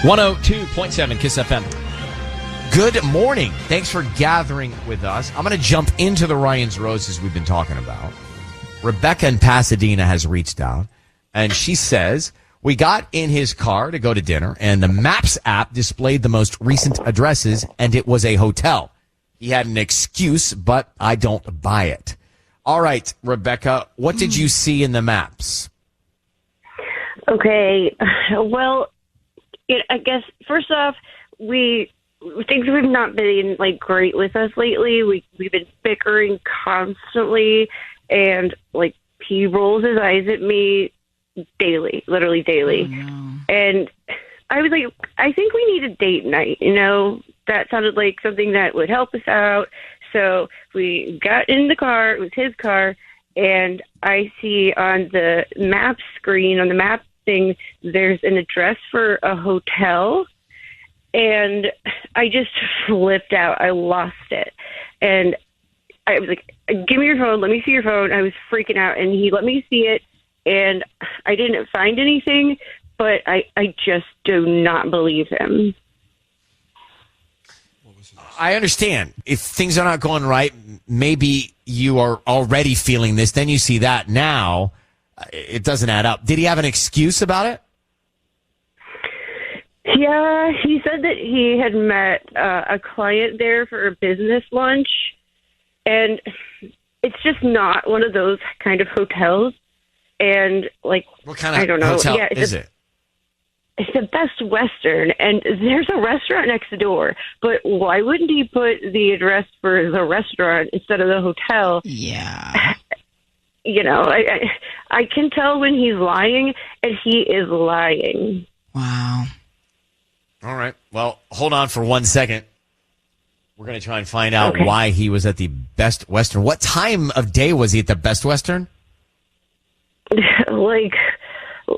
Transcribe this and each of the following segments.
102.7 Kiss FM. Good morning. Thanks for gathering with us. I'm going to jump into the Ryan's Roses we've been talking about. Rebecca in Pasadena has reached out, and she says, we got in his car to go to dinner, and the Maps app displayed the most recent addresses, and it was a hotel. He had an excuse, but I don't buy it. All right, Rebecca, what did you see in the maps? Okay, well, I guess first off, things have not been great with us lately. We've been bickering constantly, and he rolls his eyes at me daily, literally daily. Oh, no. And I was like, I think we need a date night. That sounded like something that would help us out. So we got in the car. It was his car, and I see on the map screen, on the map thing, there's an address for a hotel, and I just flipped out. I lost it, and I was like, give me your phone, let me see your phone. I was freaking out, and he let me see it, and I didn't find anything, but I just do not believe him. I understand. If things are not going right, maybe you are already feeling this, then you see that now. It doesn't add up. Did he have an excuse about it? Yeah, he said that he had met a client there for a business lunch, and it's just not one of those kind of hotels. And what kind of I don't know. hotel yeah, is it? It's the Best Western, and there's a restaurant next door. But why wouldn't he put the address for the restaurant instead of the hotel? Yeah. I can tell when he's lying, and he is lying. Wow. All right. Well, hold on for 1 second. We're going to try and find out why he was at the Best Western. What time of day was he at the Best Western?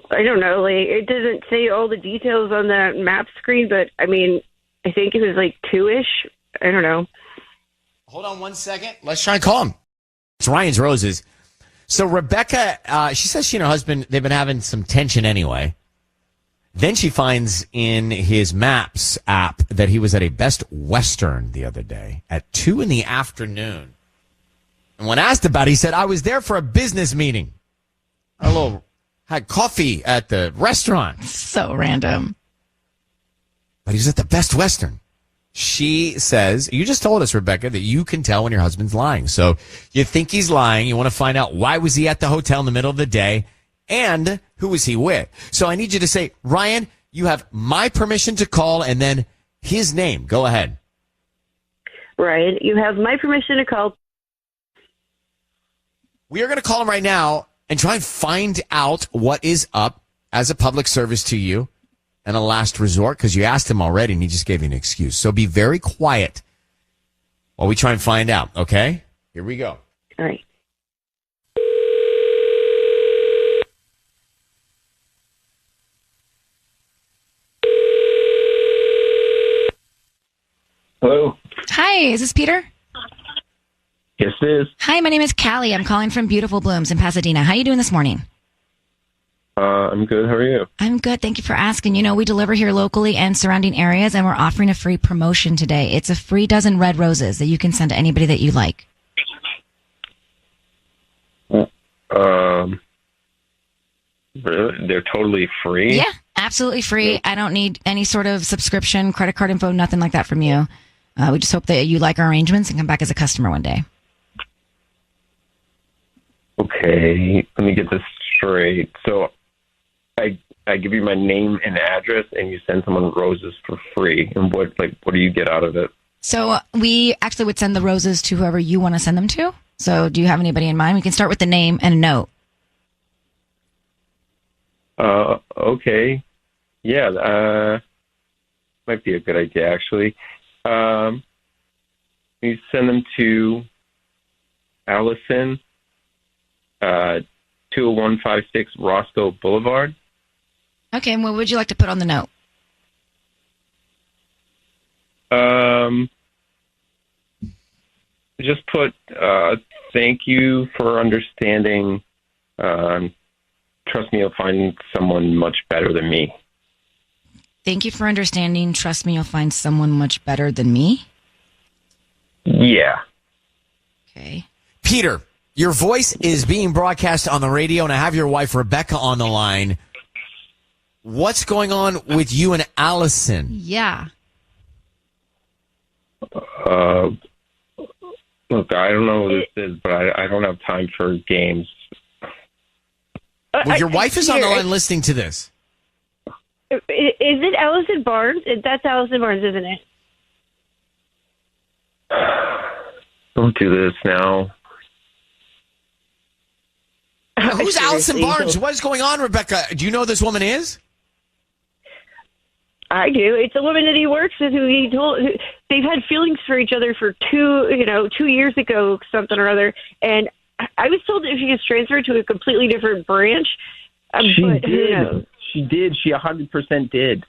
I don't know. It doesn't say all the details on the map screen, but I think it was 2-ish. I don't know. Hold on 1 second. Let's try and call him. It's Ryan's Roses. So Rebecca, she says she and her husband, they've been having some tension anyway. Then she finds in his Maps app that he was at a Best Western the other day at 2 p.m. And when asked about it, he said, I was there for a business meeting. Had coffee at the restaurant. So random. But he was at the Best Western. She says, you just told us, Rebecca, that you can tell when your husband's lying. So you think he's lying. You want to find out why was he at the hotel in the middle of the day and who was he with. So I need you to say, Ryan, you have my permission to call and then his name. Go ahead. Ryan, you have my permission to call. We are going to call him right now and try and find out what is up as a public service to you and a last resort, because you asked him already and he just gave you an excuse. So be very quiet while we try and find out, okay? Here we go. All right. Hello. Hi, is this Peter? Yes, it is. Hi, my name is Callie. I'm calling from Beautiful Blooms in Pasadena. How are you doing this morning? I'm good. How are you? I'm good. Thank you for asking. We deliver here locally and surrounding areas, and we're offering a free promotion today. It's a free dozen red roses that you can send to anybody that you like. Really? They're totally free? Yeah, absolutely free. I don't need any sort of subscription, credit card info, nothing like that from you. We just hope that you like our arrangements and come back as a customer one day. Okay, let me get this straight. So I give you my name and address, and you send someone roses for free. And what do you get out of it? So we actually would send the roses to whoever you want to send them to. So do you have anybody in mind? We can start with the name and a note. Okay. Yeah, might be a good idea, actually. You send them to Allison, 20156 Roscoe Boulevard. Okay, and what would you like to put on the note? Just put, thank you for understanding. Trust me, you'll find someone much better than me. Thank you for understanding. Trust me, you'll find someone much better than me. Yeah. Okay. Peter, your voice is being broadcast on the radio, and I have your wife, Rebecca, on the line. What's going on with you and Allison? Yeah. Look, I don't know what this is, but I don't have time for games. Well, your wife is on the line listening to this. Is it Allison Barnes? That's Allison Barnes, isn't it? Don't do this now. Who's Allison Seriously. Barnes? What is going on, Rebecca? Do you know who this woman is? I do. It's a woman that he works with who they've had feelings for each other for 2 years ago, something or other. And I was told that she gets transferred to a completely different branch. She but, did. She did. She 100% did.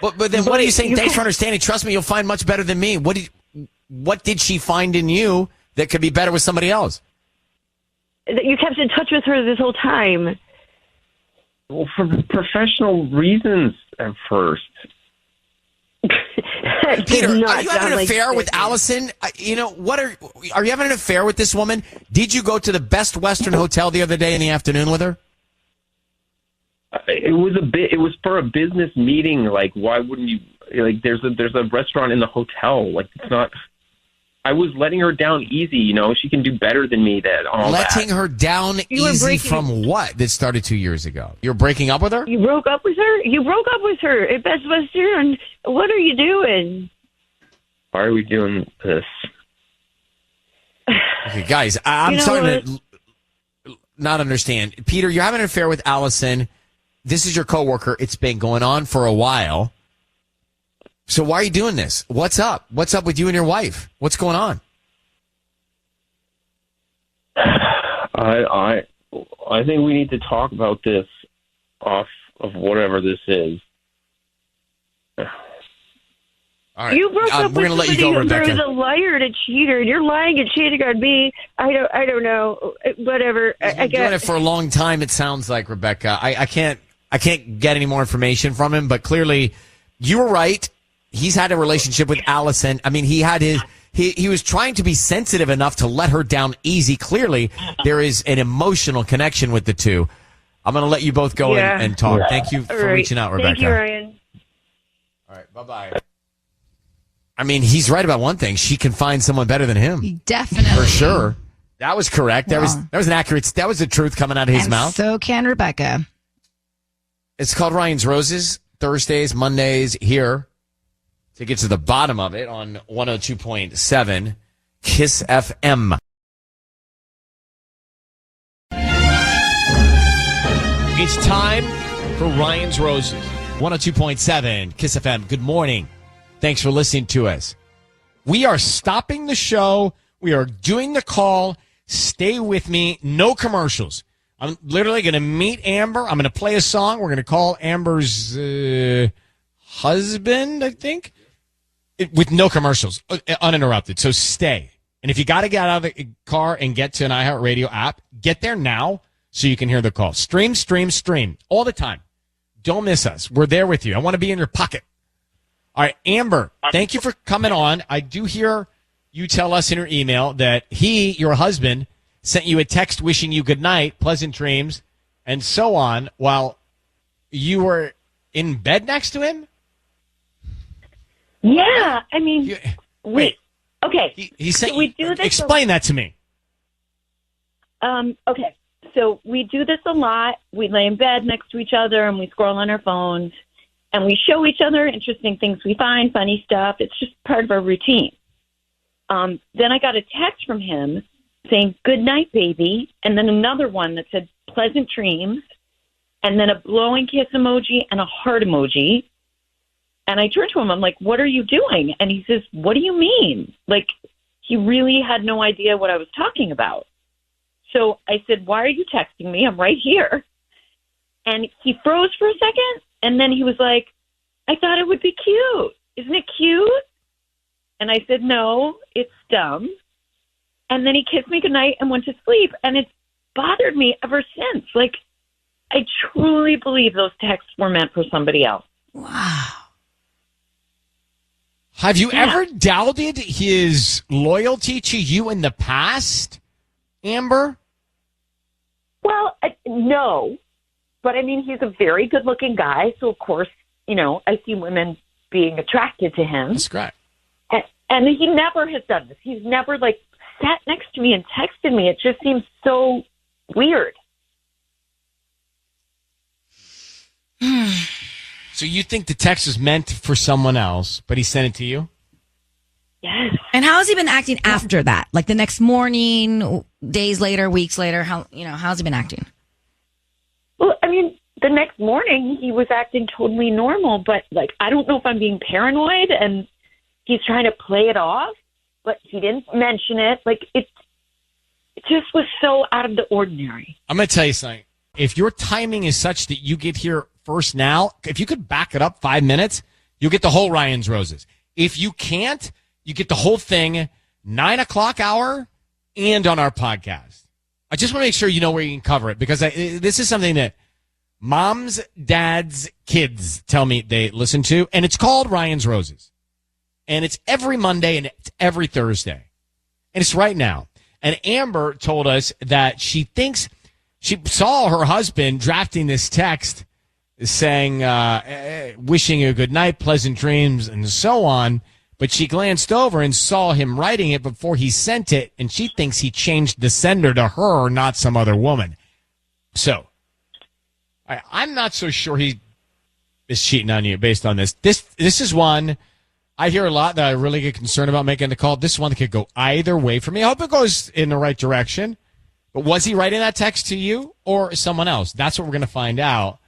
But then what are you saying? Thanks for understanding. Trust me, you'll find much better than me. What did she find in you that could be better with somebody else? That you kept in touch with her this whole time. Well, for professional reasons at first. Peter, are you having an affair with Allison? What are you having an affair with this woman? Did you go to the Best Western Hotel the other day in the afternoon with her? It was for a business meeting. Like, why wouldn't you? Like, there's a restaurant in the hotel. Like, it's not. I was letting her down easy. She can do better than me. Letting her down easy from what? That started 2 years ago. You're breaking up with her? You broke up with her? You broke up with her at Best Western. What are you doing? Why are we doing this? Okay, guys, I'm starting to not understand. Peter, you're having an affair with Allison. This is your coworker. It's been going on for a while. So why are you doing this? What's up? What's up with you and your wife? What's going on? I think we need to talk about this off of whatever this is. All right. You broke up we're with gonna let you somebody go, who Rebecca. was a liar and a cheater, and you're lying and cheating on me. I don't know. Whatever. I You've been doing it for a long time. It sounds like, Rebecca. I can't get any more information from him, but clearly you were right. He's had a relationship with Allison. I mean, he was trying to be sensitive enough to let her down easy. Clearly, there is an emotional connection with the two. I'm going to let you both go and talk. Thank you for reaching out, Rebecca. Thank you, Ryan. All right, bye-bye. I mean, he's right about one thing. She can find someone better than him. Definitely. For sure. That was correct. Wow. That was an accurate. That was the truth coming out of his mouth. So can Rebecca. It's called Ryan's Roses. Thursdays, Mondays here. To get to the bottom of it on 102.7 KISS FM. It's time for Ryan's Roses. 102.7 KISS FM. Good morning. Thanks for listening to us. We are stopping the show. We are doing the call. Stay with me. No commercials. I'm literally going to meet Amber. I'm going to play a song. We're going to call Amber's husband, I think. With no commercials, uninterrupted. So stay. And if you got to get out of the car and get to an iHeartRadio app, get there now so you can hear the call. Stream all the time. Don't miss us. We're there with you. I want to be in your pocket. All right, Amber, thank you for coming on. I do hear you tell us in your email that your husband, sent you a text wishing you good night, pleasant dreams, and so on while you were in bed next to him? Yeah, I mean, wait. Okay. He said, so we do this. Explain that to me. Okay. So we do this a lot. We lay in bed next to each other and we scroll on our phones and we show each other interesting things we find, funny stuff. It's just part of our routine. Then I got a text from him saying, "Good night, baby." And then another one that said, "Pleasant dreams." And then a blowing kiss emoji and a heart emoji. And I turned to him, I'm like, "What are you doing?" And he says, "What do you mean?" Like, he really had no idea what I was talking about. So I said, "Why are you texting me? I'm right here." And he froze for a second. And then he was like, "I thought it would be cute. Isn't it cute?" And I said, "No, it's dumb." And then he kissed me goodnight and went to sleep. And it's bothered me ever since. Like, I truly believe those texts were meant for somebody else. Wow. Have you ever doubted his loyalty to you in the past, Amber? Well, no. But, I mean, he's a very good-looking guy. So, of course, I see women being attracted to him. That's great. And he never has done this. He's never, sat next to me and texted me. It just seems so weird. So you think the text was meant for someone else, but he sent it to you? Yes. And how has he been acting after that? Like the next morning, days later, weeks later? How's he been acting? Well, I mean, the next morning he was acting totally normal, but I don't know if I'm being paranoid and he's trying to play it off, but he didn't mention it. It just was so out of the ordinary. I'm going to tell you something. If your timing is such that you get here first now, if you could back it up 5 minutes, you'll get the whole Ryan's Roses. If you can't, you get the whole thing, 9 o'clock hour and on our podcast. I just want to make sure you know where you can cover it because this is something that moms, dads, kids tell me they listen to, and it's called Ryan's Roses. And it's every Monday and it's every Thursday. And it's right now. And Amber told us that she thinks she saw her husband drafting this text saying, wishing you a good night, pleasant dreams, and so on. But she glanced over and saw him writing it before he sent it, and she thinks he changed the sender to her, not some other woman. So, I'm not so sure he is cheating on you based on this. This is one I hear a lot that I really get concerned about making the call. This is one that could go either way for me. I hope it goes in the right direction. But was he writing that text to you or someone else? That's what we're going to find out.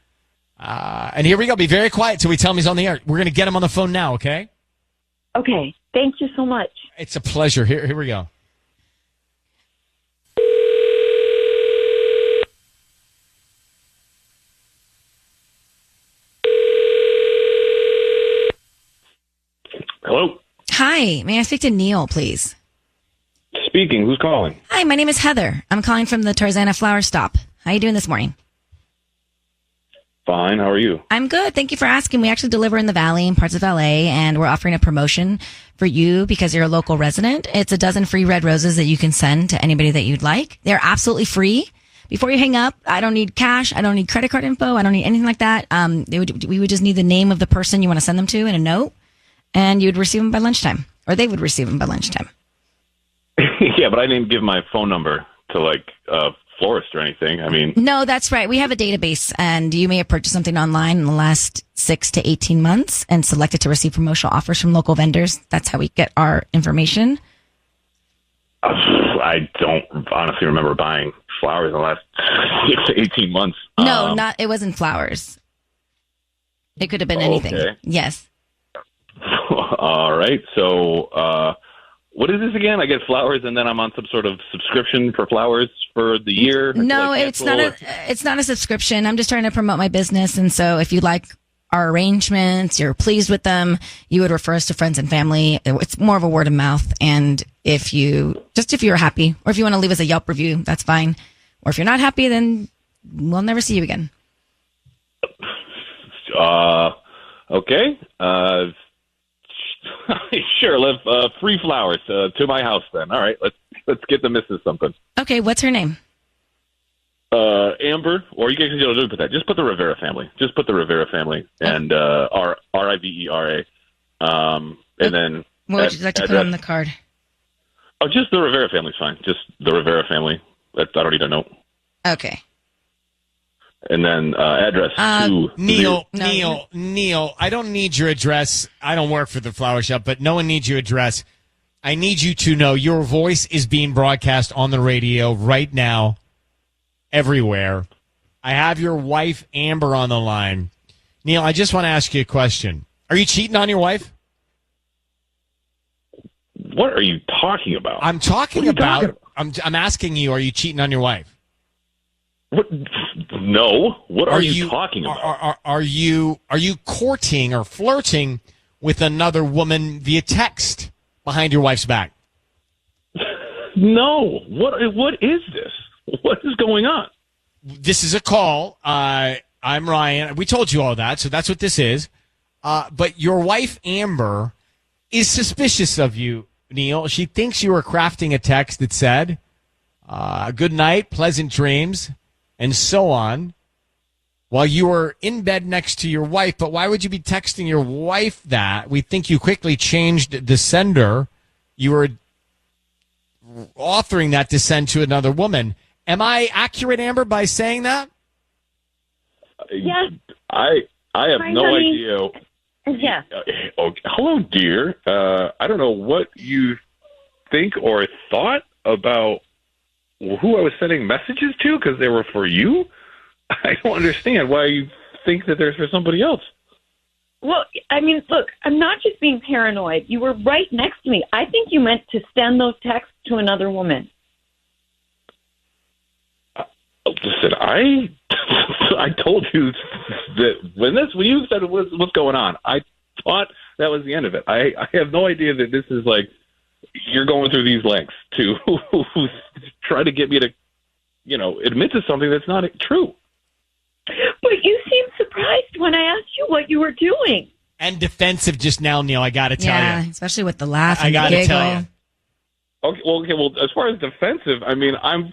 And here we go. Be very quiet till we tell him he's on the air. We're going to get him on the phone now, okay? Okay. Thank you so much. It's a pleasure. Here we go. Hello? Hi. May I speak to Neil, please? Speaking. Who's calling? Hi, my name is Heather. I'm calling from the Tarzana Flower Stop. How are you doing this morning? Fine. How are you? I'm good. Thank you for asking. We actually deliver in the Valley and parts of LA, and we're offering a promotion for you because you're a local resident. It's a dozen free red roses that you can send to anybody that you'd like. They're absolutely free. Before you hang up, I don't need cash. I don't need credit card info. I don't need anything like that. We would just need the name of the person you want to send them to and a note, and you'd receive them by lunchtime, or they would receive them by lunchtime. Yeah, but I didn't give my phone number to florist or anything. I mean, no, that's right. We have a database, and you may have purchased something online in the last 6 to 18 months and selected to receive promotional offers from local vendors. That's how we get our information. I don't honestly remember buying flowers in the last 6 to 18 months. No, it wasn't flowers. It could have been anything. Okay. Yes. All right. So, what is this again? I get flowers, and then I'm on some sort of subscription for flowers for the year. No, it's not a subscription. I'm just trying to promote my business, and so if you like our arrangements, you're pleased with them, you would refer us to friends and family. It's more of a word of mouth, and if you're happy, or if you want to leave us a Yelp review, that's fine. Or if you're not happy, then we'll never see you again. Okay. Sure, free flowers to my house then. All right, let's get the missus something. Okay, what's her name? Amber, or you guys don't put that. Just put the Rivera family. Just put the Rivera family and Rivera. And then what would you like to put on the card? Oh, just the Rivera family's fine. Just the Rivera family. I don't need a note. Okay. And then address to Neil. I don't need your address. I don't work for the flower shop, but no one needs your address. I need you to know your voice is being broadcast on the radio right now, everywhere. I have your wife, Amber, on the line. Neil, I just want to ask you a question. Are you cheating on your wife? What are you talking about? I'm talking about. I'm asking you, are you cheating on your wife? What? No. What are you talking about? Are you courting or flirting with another woman via text behind your wife's back? No. What is this? What is going on? This is a call. I'm Ryan. We told you all that, so that's what this is. But your wife, Amber, is suspicious of you, Neil. She thinks you were crafting a text that said, good night, pleasant dreams, and so on, while you were in bed next to your wife. But why would you be texting your wife that? We think you quickly changed the sender. You were authoring that to send to another woman. Am I accurate, Amber, by saying that? Yes. I have Hi, no honey. idea. Yeah. Hello, dear. I don't know what you think or thought about who I was sending messages to because they were for you. I don't understand why you think that they're for somebody else. Well, I mean, look, I'm not just being paranoid. You were right next to me. I think you meant to send those texts to another woman. Listen, I told you that when you said what's going on, I thought that was the end of it. I have no idea that this is like you're going through these lengths to try to get me to, admit to something that's not true. But you seemed surprised when I asked you what you were doing. And defensive just now, Neil, I got to tell you. Especially with the laugh and I the got to giggle. tell you. Okay. Well, as far as defensive, I mean, I'm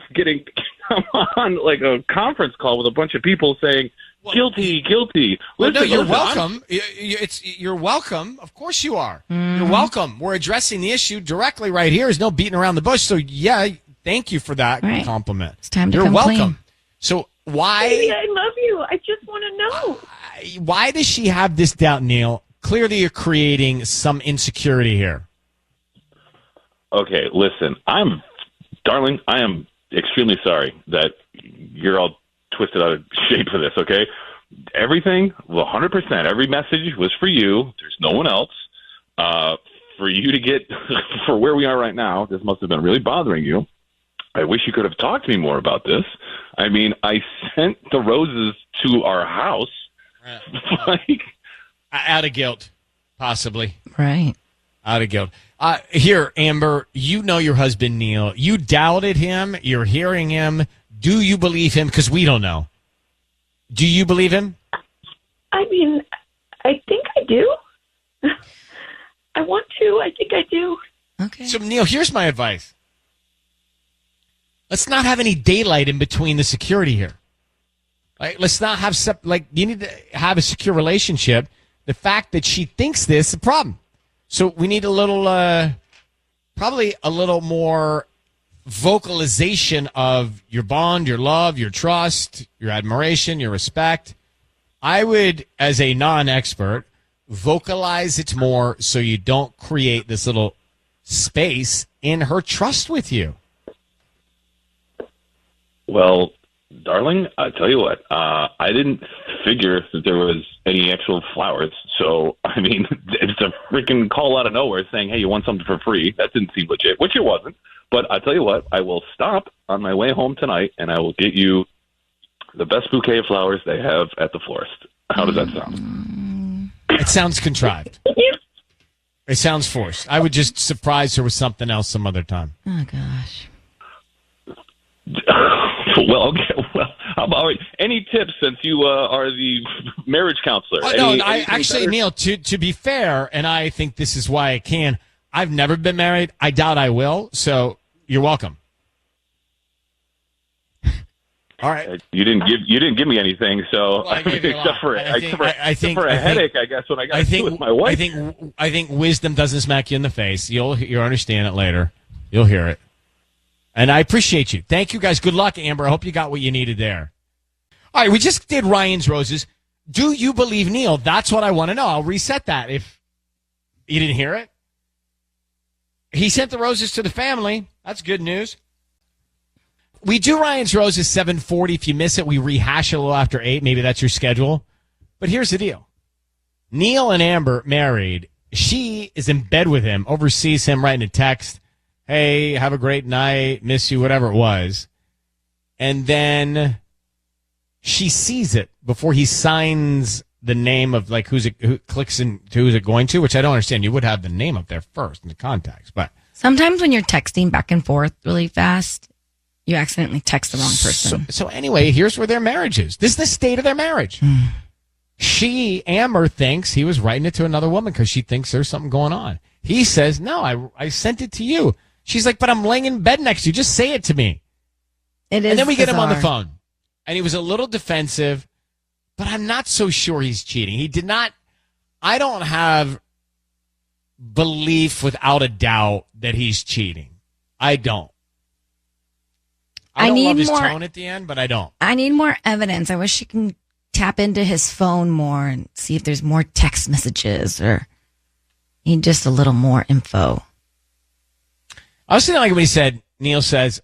on like a conference call with a bunch of people saying, guilty. Well, no, you're listen, welcome. You're welcome. Of course you are. You're welcome. We're addressing the issue directly right here. There's no beating around the bush. So, yeah, thank you for that compliment. It's time to You're come welcome. clean. So why? Baby, I love you. I just want to know. Why does she have this doubt, Neil? Clearly, you're creating some insecurity here. Okay, listen, darling, I am extremely sorry that you're all twisted out of shape for this, okay? Everything, 100%, every message was for you. There's no one else. For you to get, for where we are right now, this must have been really bothering you. I wish you could have talked to me more about this. I mean, I sent the roses to our house. Out of guilt, possibly. Right. Out of guilt. Here, Amber, you know your husband, Neil. You doubted him. You're hearing him. Do you believe him? Because we don't know. Do you believe him? I mean, I think I do. I want to. I think I do. Okay. So, Neil, here's my advice. Let's not have any daylight in between the security here. Like, let's not have you need to have a secure relationship. The fact that she thinks this is a problem. So we need a little, probably a little more vocalization of your bond, your love, your trust, your admiration, your respect. I would, as a non-expert, vocalize it more so you don't create this little space in her trust with you. Well, darling, I tell you what, I didn't figure that there was any actual flowers. So, I mean, it's a freaking call out of nowhere saying, hey, you want something for free. That didn't seem legit, which it wasn't. But I tell you what, I will stop on my way home tonight and I will get you the best bouquet of flowers they have at the florist. How does that sound? It sounds contrived. It sounds forced. I would just surprise her with something else some other time. Oh, gosh. Well, okay. Well, how about any tips since you are the marriage counselor? I actually, better? Neil, to be fair, and I think this is why I can. I've never been married. I doubt I will. So you're welcome. All right. You didn't give me anything. So well, except for a headache, I guess when I got with my wife. I think wisdom doesn't smack you in the face. You'll understand it later. You'll hear it. And I appreciate you. Thank you, guys. Good luck, Amber. I hope you got what you needed there. All right, we just did Ryan's Roses. Do you believe Neil? That's what I want to know. I'll reset that if you didn't hear it. He sent the roses to the family. That's good news. We do Ryan's Roses 7:40. If you miss it, we rehash it a little after 8. Maybe that's your schedule. But here's the deal. Neil and Amber married. She is in bed with him, oversees him writing a text. Hey, have a great night, miss you, whatever it was. And then she sees it before he signs the name of like who clicks into who's it going to, which I don't understand. You would have the name up there first in the contacts, but sometimes when you're texting back and forth really fast, you accidentally text the wrong person. So anyway, here's where their marriage is. This is the state of their marriage. Amber thinks he was writing it to another woman because she thinks there's something going on. He says, no, I sent it to you. She's like, but I'm laying in bed next to you. Just say it to me. It is. And then we get him on the bizarre. phone. And he was a little defensive, but I'm not so sure he's cheating. He did not. I don't have belief without a doubt that he's cheating. I don't. I don't love his tone at the end, but I don't. I need more evidence. I wish she can tap into his phone more and see if there's more text messages or need just a little more info. I was thinking like when he said, Neil says,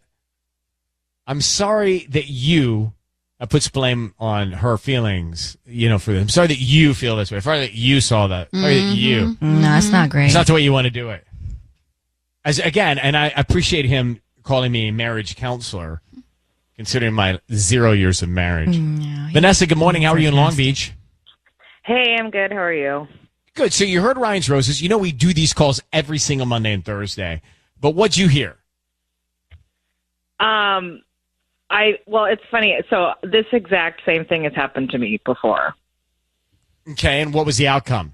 I'm sorry that you puts blame on her feelings, for them. I'm sorry that you feel this way. Sorry that you saw that. Sorry that you. No, that's not great. It's not the way you want to do it. And I appreciate him calling me a marriage counselor, considering my 0 years of marriage. Vanessa, good morning. How are you in Long Beach? Hey, I'm good. How are you? Good. So you heard Ryan's Roses. We do these calls every single Monday and Thursday. But what'd you hear? Well, it's funny. So this exact same thing has happened to me before. Okay, and what was the outcome?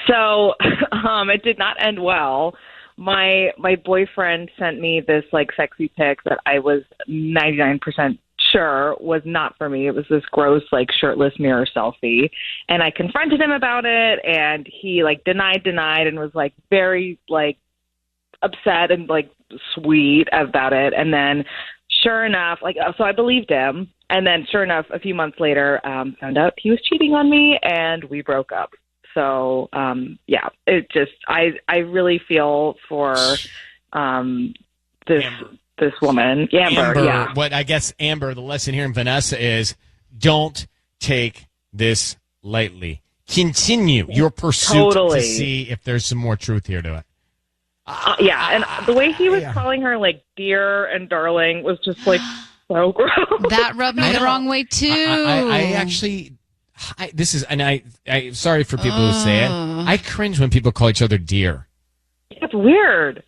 So it did not end well. My boyfriend sent me this sexy pic that I was 99% sure was not for me. It was this gross shirtless mirror selfie, and I confronted him about it, and he denied, and was very upset and sweet about it, and then. Sure enough, so I believed him, and then sure enough, a few months later, found out he was cheating on me, and we broke up. So, it just, I really feel for this woman, Amber. Yeah. What I guess, Amber, the lesson here in Vanessa is don't take this lightly. Continue your pursuit to see if there's some more truth here to it. And the way he was calling her dear and darling was just so gross. That rubbed me the wrong way too. I sorry for people who say it. I cringe when people call each other dear. It's weird.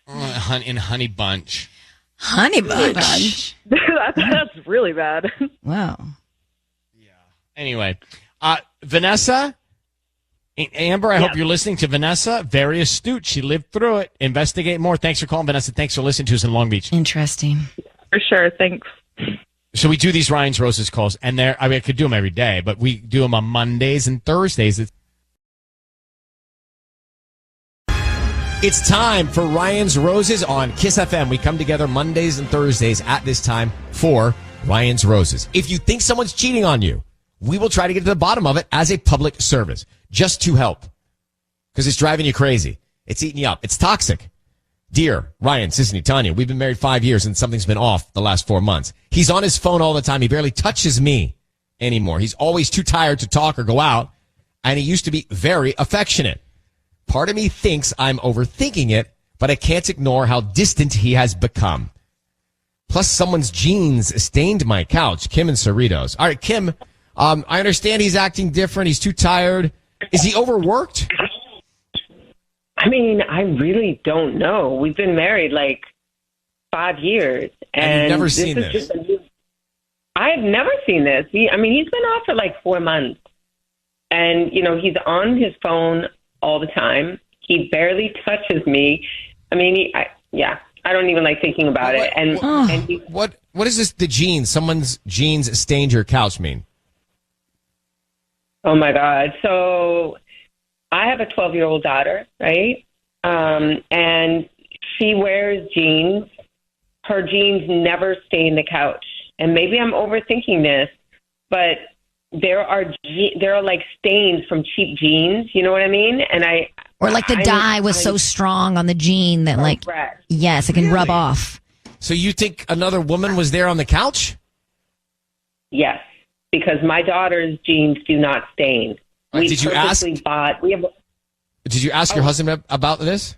In Honey Bunch. Honey Bunch? That's really bad. Wow. Yeah. Anyway, Vanessa. Amber, I hope you're listening to Vanessa. Very astute. She lived through it. Investigate more. Thanks for calling, Vanessa. Thanks for listening to us in Long Beach. Interesting. For sure. Thanks. So we do these Ryan's Roses calls, and I could do them every day, but we do them on Mondays and Thursdays. It's time for Ryan's Roses on Kiss FM. We come together Mondays and Thursdays at this time for Ryan's Roses. If you think someone's cheating on you, we will try to get to the bottom of it as a public service, just to help. Because it's driving you crazy. It's eating you up. It's toxic. Dear Ryan, Sisney, Tanya, we've been married 5 years and something's been off the last 4 months. He's on his phone all the time. He barely touches me anymore. He's always too tired to talk or go out. And he used to be very affectionate. Part of me thinks I'm overthinking it, but I can't ignore how distant he has become. Plus, someone's jeans stained my couch. Kim and Cerritos. All right, Kim, I understand he's acting different. He's too tired. Is he overworked? I mean, I really don't know. We've been married 5 years. And you've never seen this? I've never seen this. He's been off for 4 months. And, he's on his phone all the time. He barely touches me. I don't even like thinking about it. What is this, the jeans? Someone's jeans stained your couch mean? Oh, my God. So I have a 12-year-old daughter, right? And she wears jeans. Her jeans never stain the couch. And maybe I'm overthinking this, but there are stains from cheap jeans. You know what I mean? And the dye was so strong on the jean that yes, it can rub off. So you think another woman was there on the couch? Yes, because my daughter's jeans do not stain. Did you ask your husband about this?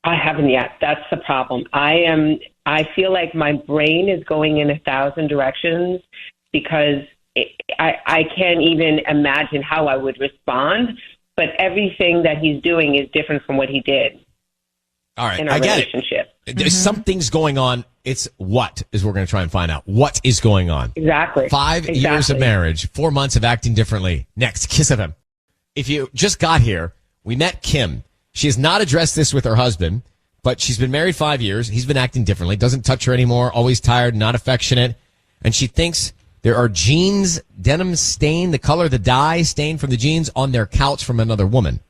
I haven't yet. That's the problem. I feel like my brain is going in 1,000 directions because I can't even imagine how I would respond. But everything that he's doing is different from what he did. All right, in our I get relationship. There's something's going on. It's what is we're going to try and find out. What is going on? Exactly. 5 years of marriage, 4 months of acting differently. Next, Kiss FM. If you just got here, we met Kim. She has not addressed this with her husband, but she's been married 5 years. He's been acting differently, doesn't touch her anymore, always tired, not affectionate. And she thinks there are jeans, denim stain, the color, the dye stain from the jeans on their couch from another woman.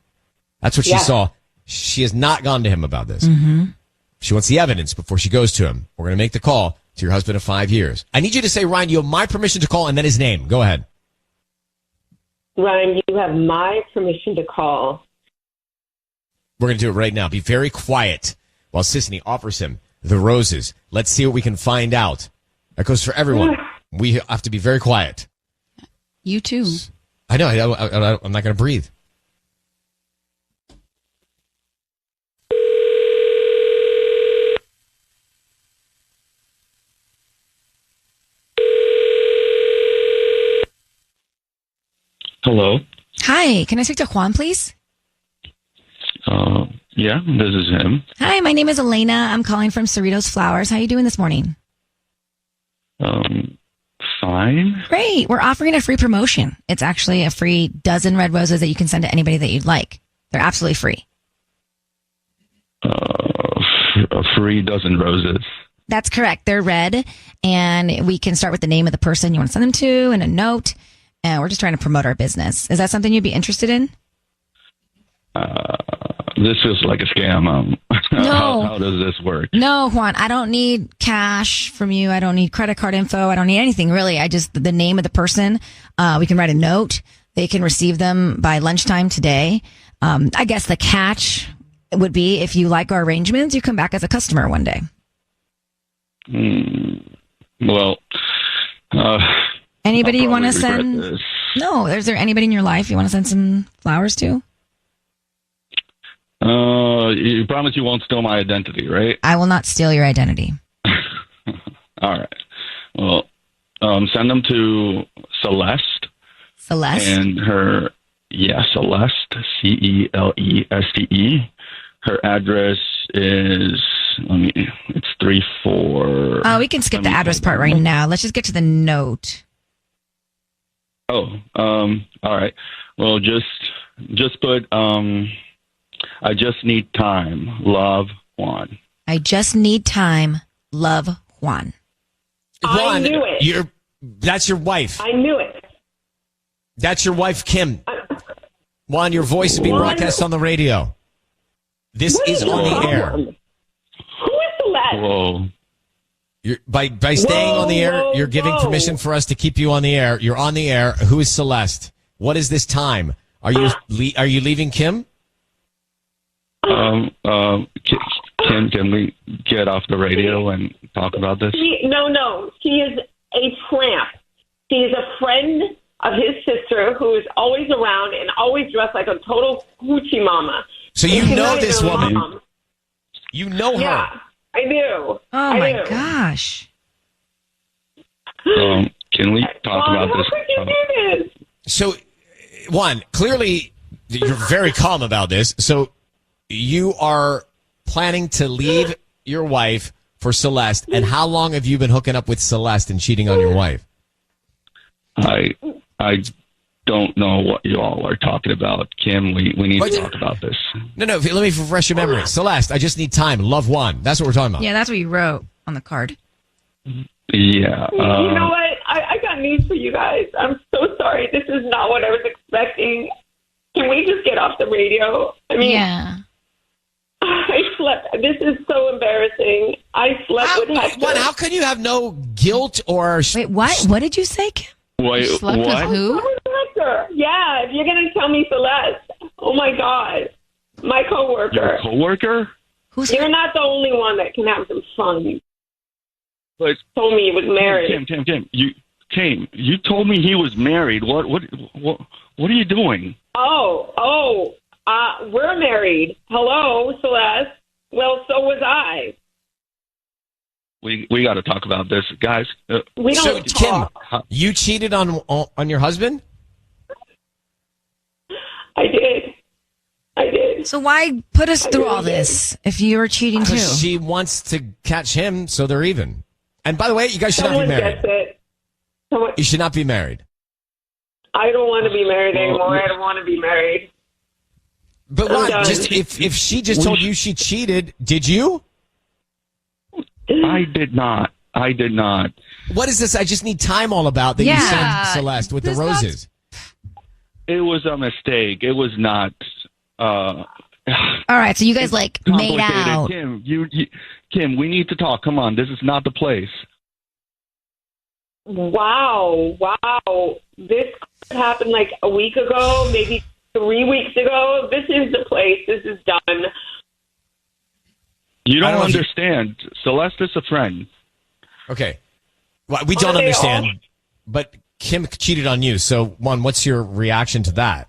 That's what she saw. She has not gone to him about this. She wants the evidence before she goes to him. We're going to make the call to your husband of 5 years. I need you to say, Ryan, you have my permission to call and then his name. Go ahead. Ryan, you have my permission to call. We're going to do it right now. Be very quiet while Sisney offers him the roses. Let's see what we can find out. That goes for everyone. We have to be very quiet. You too. I know. I'm not going to breathe. Hello. Hi, can I speak to Juan, please? Yeah, this is him. Hi, my name is Elena. I'm calling from Cerritos Flowers. How are you doing this morning? Fine. Great. We're offering a free promotion. It's actually a free dozen red roses that you can send to anybody that you'd like. They're absolutely free. A free dozen roses. That's correct. They're red, and we can start with the name of the person you want to send them to and a note. And we're just trying to promote our business. Is that something you'd be interested in? This feels like a scam. No. How does this work? No, Juan, I don't need cash from you. I don't need credit card info. I don't need anything, really. I just, the name of the person, we can write a note. They can receive them by lunchtime today. I guess the catch would be if you like our arrangements, you come back as a customer one day. Well, anybody you want to send? This. No, is there anybody in your life you want to send some flowers to? You promise you won't steal my identity, right? I will not steal your identity. All right. Well, send them to Celeste. Celeste? And her, Celeste, Celeste. Her address is, it's 34. Oh, we can skip the address part right now. Let's just get to the note. Oh, all right. Well, just put, I just need time. Love, Juan. I just need time. Love, Juan. I knew it. That's your wife. I knew it. That's your wife, Kim. Juan, your voice is being broadcast on the radio. This is on the air. Who is Celeste? Whoa. By staying on the air, you're giving permission for us to keep you on the air. You're on the air. Who is Celeste? What is this time? Are you leaving Kim? Kim, can we get off the radio and talk about this? No. She is a tramp. She is a friend of his sister who is always around and always dressed like a total hoochie mama. So you know this woman. Mom. You know her. Yeah, I do. Oh, my gosh. Can we talk about how this? Could you do this? So, Juan, clearly you're very calm about this. So you are planning to leave your wife for Celeste. And how long have you been hooking up with Celeste and cheating on your wife? I don't know what you all are talking about. Kim, we need to talk about this. No, let me refresh your memory. Celeste, I just need time. Love Juan. That's what we're talking about. Yeah, that's what you wrote on the card. Yeah. You know what? I got news for you guys. I'm so sorry. This is not what I was expecting. Can we just get off the radio? I mean, yeah. I slept. This is so embarrassing. I slept with Hector. Juan, how can you have no guilt or... Wait, what? What did you say, Kim? Wait, Slept with what? who? Hector. Yeah, if you're going to tell me Celeste. Oh, my God. My coworker. Your coworker? You're not the only one that can have some fun. But told me he was married. Kim, you told me he was married. What are you doing? We're married. Hello, Celeste. Well, so was I. We got to talk about this, guys. We don't talk. Kim, you cheated on your husband? I did. So why put us through all this if you were cheating too? Because she wants to catch him, so they're even. And by the way, you guys should not be married. Gets it. You should not be married. I don't want to be married anymore. I don't want to be married. But why? Just if she just told you she cheated, did you? I did not. What is this? I just need time all about that you sent Celeste with the roses. It was a mistake. It was not. All right, so you guys made out. Kim, Kim, we need to talk. Come on, this is not the place. Wow. This happened like a week ago, maybe 3 weeks ago. This is the place. This is done. You don't understand. Celeste is a friend. Okay. Well, we don't understand, but Kim cheated on you. So, Juan, what's your reaction to that?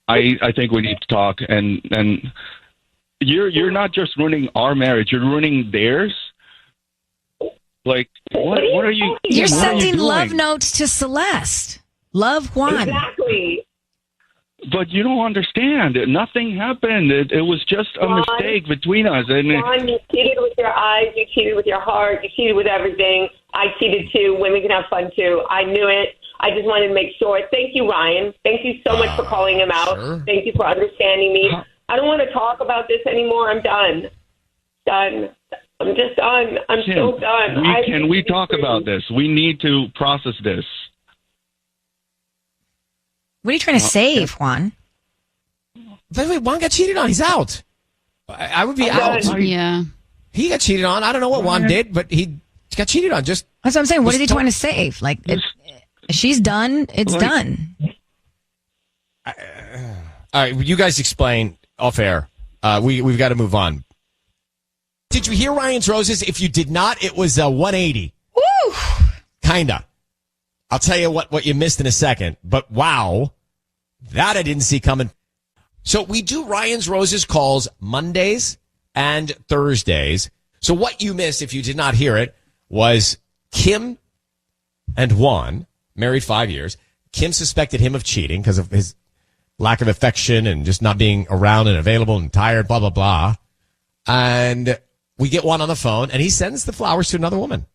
I think we need to talk, and you're not just ruining our marriage, you're ruining theirs. Like, what are you? You're sending love notes to Celeste. Love Juan. Exactly. But you don't understand. Nothing happened. It was just a mistake between us. And Juan, you cheated with your eyes. You cheated with your heart. You cheated with everything. I cheated too. Women can have fun too. I knew it. I just wanted to make sure. Thank you, Ryan. Thank you so much for calling him out. Sure. Thank you for understanding me. I don't want to talk about this anymore. I'm done. I'm just done. I'm so done. Can we talk about this? We need to process this. What are you trying to save, Juan? By the way, Juan got cheated on. He's out. I would be out. Yeah. He got cheated on. I don't know what Juan did, but he got cheated on. That's what I'm saying. What is he trying to save? Like, she's done. It's done. All right, you guys explain off air. We've got to move on. Did you hear Ryan's Roses? If you did not, it was 180. Woo! Kinda. I'll tell you what you missed in a second. But wow, that I didn't see coming. So we do Ryan's Roses calls Mondays and Thursdays. So what you missed, if you did not hear it, was Kim and Juan, married 5 years. Kim suspected him of cheating because of his lack of affection and just not being around and available and tired, blah, blah, blah. And we get Juan on the phone, and he sends the flowers to another woman,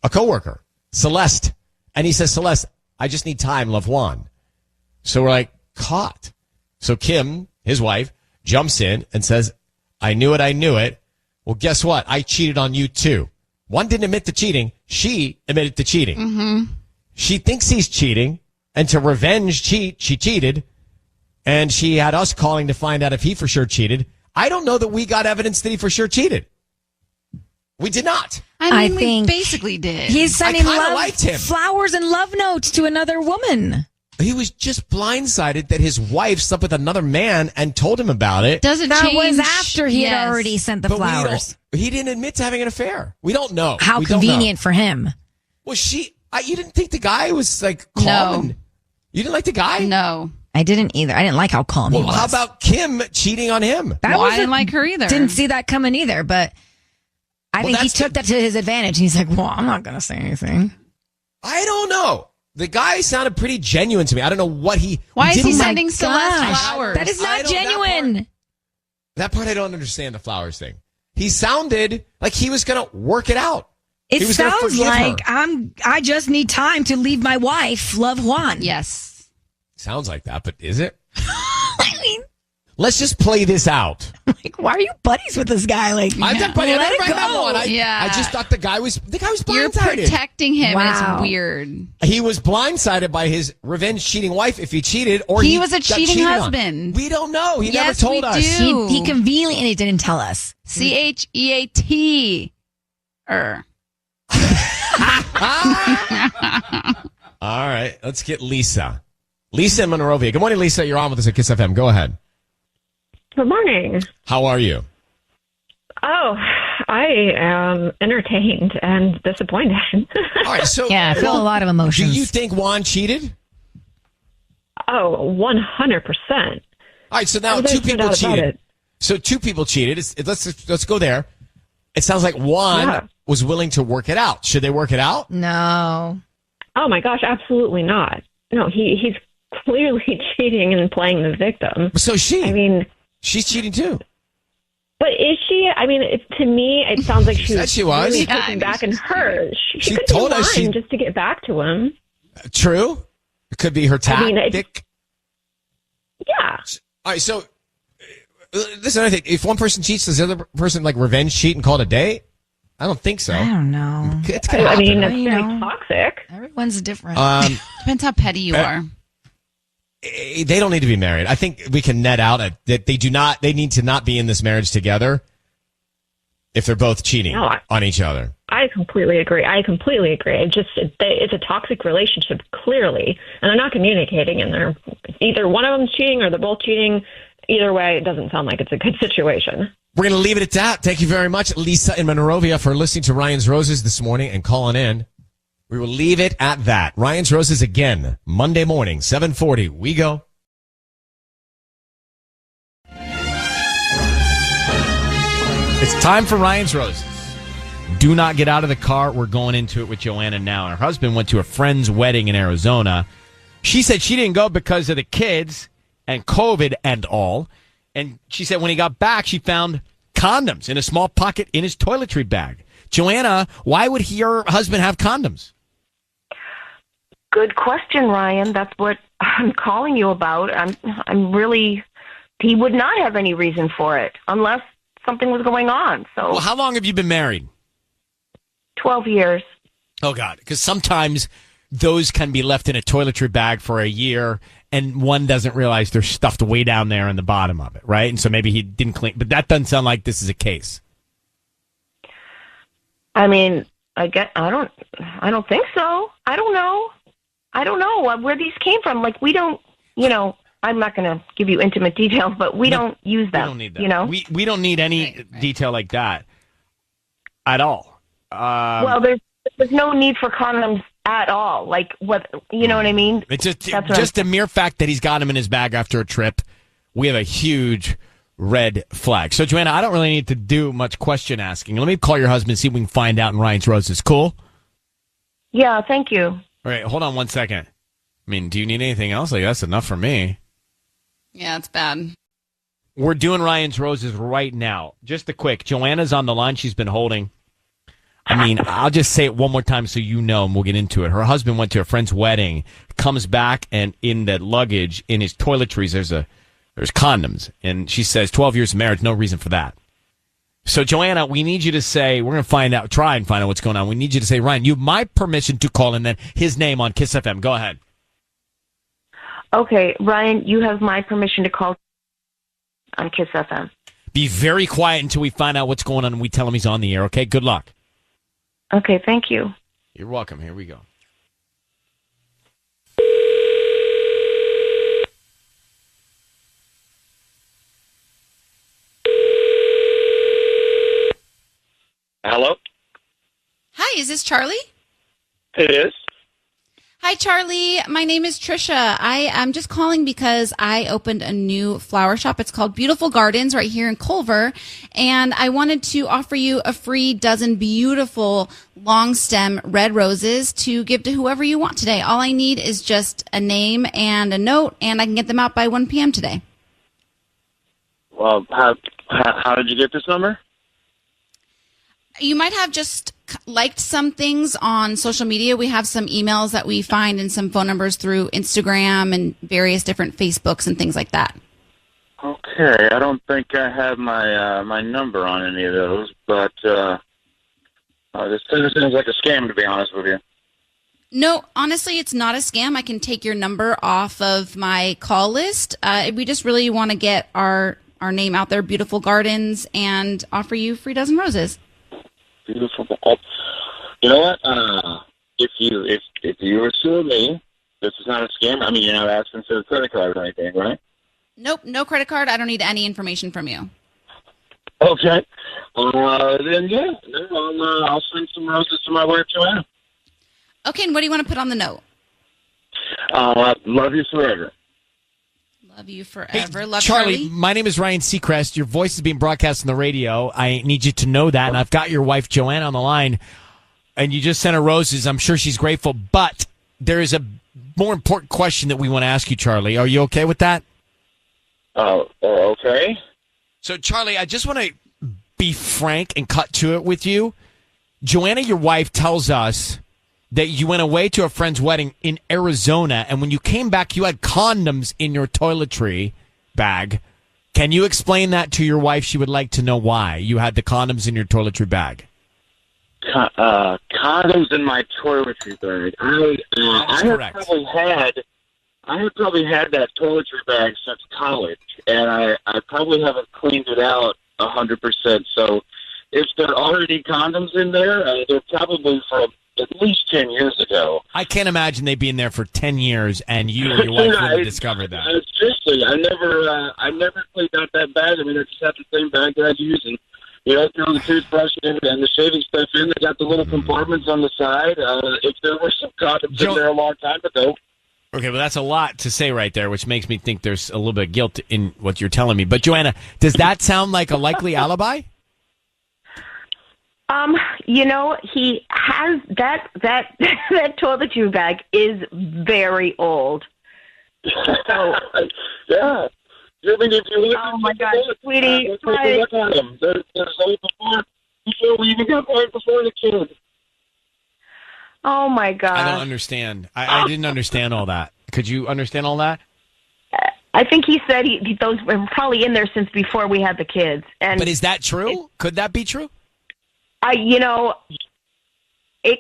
a coworker, Celeste. And he says, Celeste, I just need time, love Juan. So we're like, caught. So Kim, his wife, jumps in and says, I knew it. Well, guess what? I cheated on you too. One didn't admit to cheating. She admitted to cheating. Mm-hmm. She thinks he's cheating, and to revenge she cheated. And she had us calling to find out if he for sure cheated. I don't know that we got evidence that he for sure cheated. We did not. I think we basically did. He's sending liked him. flowers and love notes to another woman. He was just blindsided that his wife slept with another man and told him about it. That was after he had already sent the But flowers. He didn't admit to having an affair. We don't know. How convenient for him. Well, you didn't think the guy was like calm? No. You didn't like the guy? No. I didn't either. I didn't like how calm he was. How about Kim cheating on him? I didn't like her either. Didn't see that coming either, but I think he took that to his advantage. He's like, well, I'm not going to say anything. I don't know. The guy sounded pretty genuine to me. I don't know what Why is he sending Celeste flowers? That is not genuine. That part I don't understand, the flowers thing. He sounded like he was going to work it out. It sounds like I just need time to leave my wife, love Juan. Yes. Sounds like that, but is it? I mean, let's just play this out. Like, why are you buddies with this guy? Like, I'm not buddies. Let it go. I just thought the guy was blindsided. You're protecting him. Wow. It's weird. He was blindsided by his revenge cheating wife if he cheated, or he was a cheating husband. On. We don't know. He never told us. He conveniently didn't tell us. CHEAT. All right, let's get Lisa. Lisa in Monrovia. Good morning, Lisa. You're on with us at Kiss FM. Go ahead. Good morning. How are you? Oh, I am entertained and disappointed. All right, so I feel a lot of emotions. Do you think Juan cheated? Oh, 100%. All right, so now two people cheated. So two people cheated. Let's go there. It sounds like Juan was willing to work it out. Should they work it out? No. Oh my gosh, absolutely not. No, he's clearly cheating and playing the victim. So she. I mean, she's cheating too. But is she? I mean, to me, it sounds like She said she was. really Yeah, pushing back in her. She could told be us lying just to get back to him. True. It could be her tactic. Yeah. All right, so this is another thing. If one person cheats, does the other person like revenge cheat and call it a day? I don't think so. I don't know. It's gonna happen, I mean, right? it's very toxic. Everyone's different. Depends how petty you are. They don't need to be married. I think we can net out that they do not. They need to not be in this marriage together if they're both cheating on each other. I completely agree. It's a toxic relationship, clearly, and they're not communicating, and they're either one of them's cheating or they're both cheating. Either way, it doesn't sound like it's a good situation. We're going to leave it at that. Thank you very much, Lisa in Monrovia, for listening to Ryan's Roses this morning and calling in. We will leave it at that. Ryan's Roses again, Monday morning, 7:40. We go. It's time for Ryan's Roses. Do not get out of the car. We're going into it with Joanna now. Her husband went to a friend's wedding in Arizona. She said she didn't go because of the kids and COVID and all. And she said when he got back, she found condoms in a small pocket in his toiletry bag. Joanna, why would your husband have condoms? Good question, Ryan. That's what I'm calling you about. I'm really, he would not have any reason for it unless something was going on. So, well, how long have you been married? 12 years. Oh, God. Because sometimes those can be left in a toiletry bag for a year, and one doesn't realize they're stuffed way down there in the bottom of it, right? And so maybe he didn't clean. But that doesn't sound like this is a case. I mean, I don't think so. I don't know where these came from. Like, we don't, I'm not going to give you intimate details, but we don't use them. We don't need that. We don't need any detail like that at all. Well, there's no need for condoms at all. Like, what, you know what I mean? It's just the mere fact that he's got him in his bag after a trip. We have a huge red flag. So, Joanna, I don't really need to do much question asking. Let me call your husband and see if we can find out in Ryan's Roses. Cool? Yeah, thank you. All right, hold on one second. I mean, do you need anything else? Like, that's enough for me. Yeah, it's bad. We're doing Ryan's Roses right now. Just a quick. Joanna's on the line. She's been holding. I mean, I'll just say it one more time so you know, and we'll get into it. Her husband went to a friend's wedding, comes back, and in the luggage, in his toiletries, there's condoms. And she says, 12 years of marriage, no reason for that. So, Joanna, we need you to say, we're going to try and find out what's going on. We need you to say, Ryan, you have my permission to call, and then his name on Kiss FM. Go ahead. Okay, Ryan, you have my permission to call on Kiss FM. Be very quiet until we find out what's going on and we tell him he's on the air, okay? Good luck. Okay, thank you. You're welcome. Here we go. Hello? Hi, is this Charlie? It is. Hi, Charlie. My name is Trisha. I am just calling because I opened a new flower shop. It's called Beautiful Gardens right here in Culver. And I wanted to offer you a free dozen beautiful long stem red roses to give to whoever you want today. All I need is just a name and a note, and I can get them out by 1 p.m. today. Well, how did you get this number? You might have just liked some things on social media. We have some emails that we find and some phone numbers through Instagram and various different Facebooks and things like that. Okay, I don't think I have my number on any of those, but this seems like a scam, to be honest with you. No, honestly, it's not a scam. I can take your number off of my call list. We just really want to get our name out there, Beautiful Gardens, and offer you free dozen roses. Beautiful. You know what? If you were suing me, this is not a scam. I mean, you're not asking for a credit card or anything, right? Nope, no credit card. I don't need any information from you. Okay. Then yeah, I'll send some roses to my wife, Joanna. Okay, and what do you want to put on the note? Love you forever. Love you forever. Hey, Love Charlie, my name is Ryan Seacrest. Your voice is being broadcast on the radio. I need you to know that. And I've got your wife, Joanna, on the line. And you just sent her roses. I'm sure she's grateful. But there is a more important question that we want to ask you, Charlie. Are you okay with that? Okay. So, Charlie, I just want to be frank and cut to it with you. Joanna, your wife, tells us that you went away to a friend's wedding in Arizona, and when you came back, you had condoms in your toiletry bag. Can you explain that to your wife? She would like to know why you had the condoms in your toiletry bag. Condoms in my toiletry bag. I had probably had that toiletry bag since college, and I probably haven't cleaned it out 100%. So if there are already condoms in there, they're probably from at least 10 years ago. I can't imagine they'd be in there for 10 years, and you or your wife wouldn't discover that. Seriously, I never cleaned out that bag. I mean, I just have the same bag that I use, and throw the toothbrush in and the shaving stuff in. They got the little compartments on the side. If there were some condoms in there a long time ago. Okay, well, that's a lot to say right there, which makes me think there's a little bit of guilt in what you're telling me. But, Joanna, does that sound like a likely alibi? He has that toiletry bag is very old. So, yeah. I mean, if you look my God, sweetie. Look at them. There's old before we even got married, before the kid. Oh, my God. I don't understand. I didn't understand all that. Could you understand all that? I think he said those were probably in there since before we had the kids. But is that true? Could that be true? It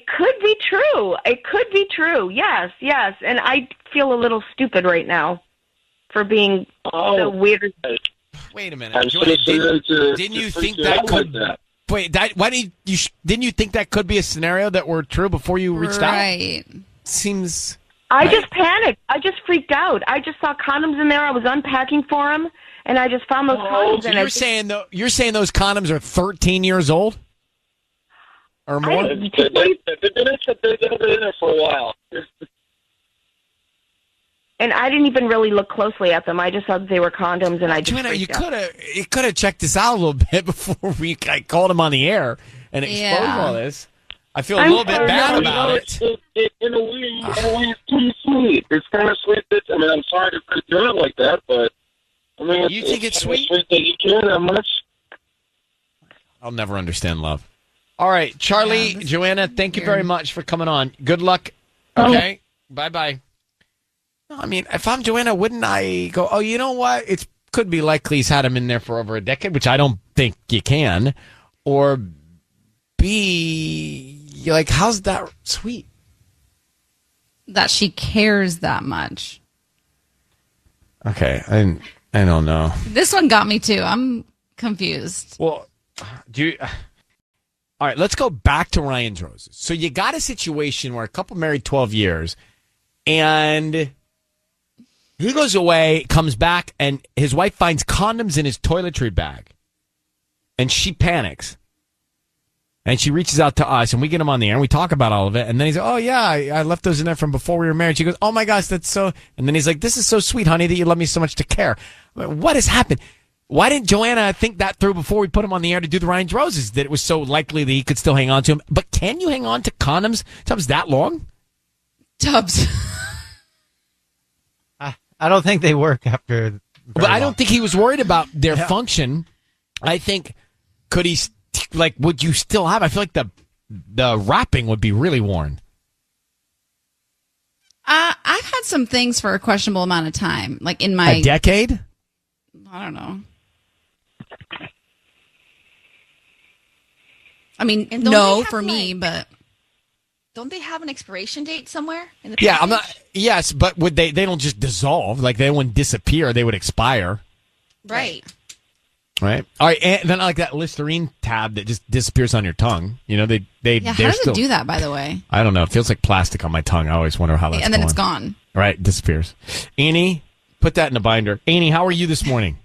could be true. It could be true. Yes. And I feel a little stupid right now for being so weird. Wait a minute. Joanna, didn't you think that could... Wait, didn't you think that could be a scenario that were true before you reached out? Right. Seems... I just panicked. I just freaked out. I just saw condoms in there. I was unpacking for him, and I just found those condoms. So you're saying those condoms are 13 years old? Or more? They've been in there for a while. And I didn't even really look closely at them. I just thought they were condoms, and I just Joanna, you could have checked this out a little bit before I called him on the air and exposed all this. I feel a little bit bad about it. In a way, it's too sweet. It's kind of sweet. I'm sorry to put it out like that, but I mean, you think it's sweet? Sweet that you care that much. I'll never understand love. All right, Charlie, Joanna, thank you very much for coming on. Good luck. Okay, bye-bye. No, I mean, if I'm Joanna, wouldn't I go, oh, you know what? It could be likely he's had him in there for over a decade, which I don't think you can. Or B, you're like, how's that sweet? That she cares that much. Okay, I don't know. This one got me, too. I'm confused. Well, all right, let's go back to Ryan's Roses. So you got a situation where a couple married 12 years, and he goes away, comes back, and his wife finds condoms in his toiletry bag. And she panics. And she reaches out to us, and we get him on the air, and we talk about all of it. And then he's like, oh, yeah, I left those in there from before we were married. She goes, oh, my gosh, that's so... And then he's like, this is so sweet, honey, that you love me so much to care. What has happened? Why didn't Joanna think that through before we put him on the air to do the Ryan's Roses, that it was so likely that he could still hang on to him? But can you hang on to condoms, Tubbs, that long? Tubbs. I don't think they work after... But I don't think he was worried about their function. I think, could he... would you still have? I feel like the wrapping would be really worn. I've had some things for a questionable amount of time, like in my... A decade? I don't know. I mean, no for me, but... Don't they have an expiration date somewhere in the Yeah, package? I'm not... Yes, but would they don't just dissolve. Like, they wouldn't disappear. They would expire. Right. Right. All right. And then like that Listerine tab that just disappears on your tongue. You know, Yeah, how does it do that, by the way? I don't know. It feels like plastic on my tongue. I always wonder how that's And then going. it's gone. Right. It disappears. Annie, put that in a binder. Annie, how are you this morning?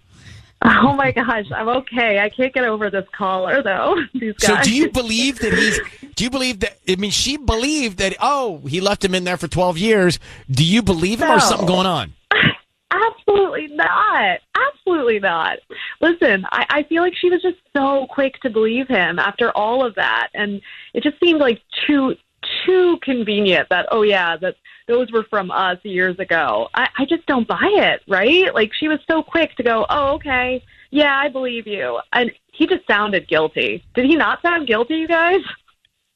Oh my gosh, I'm okay. I can't get over this caller though. These guys. So do you believe that she believed that, oh, he left him in there for 12 years. Do you believe him or is something going on? Absolutely not. Absolutely not. Listen, I feel like she was just so quick to believe him after all of that. And it just seemed like too convenient that, oh yeah, that those were from us years ago. I just don't buy it, right? Like, she was so quick to go, oh, okay, yeah, I believe you. And he just sounded guilty. Did he not sound guilty, you guys?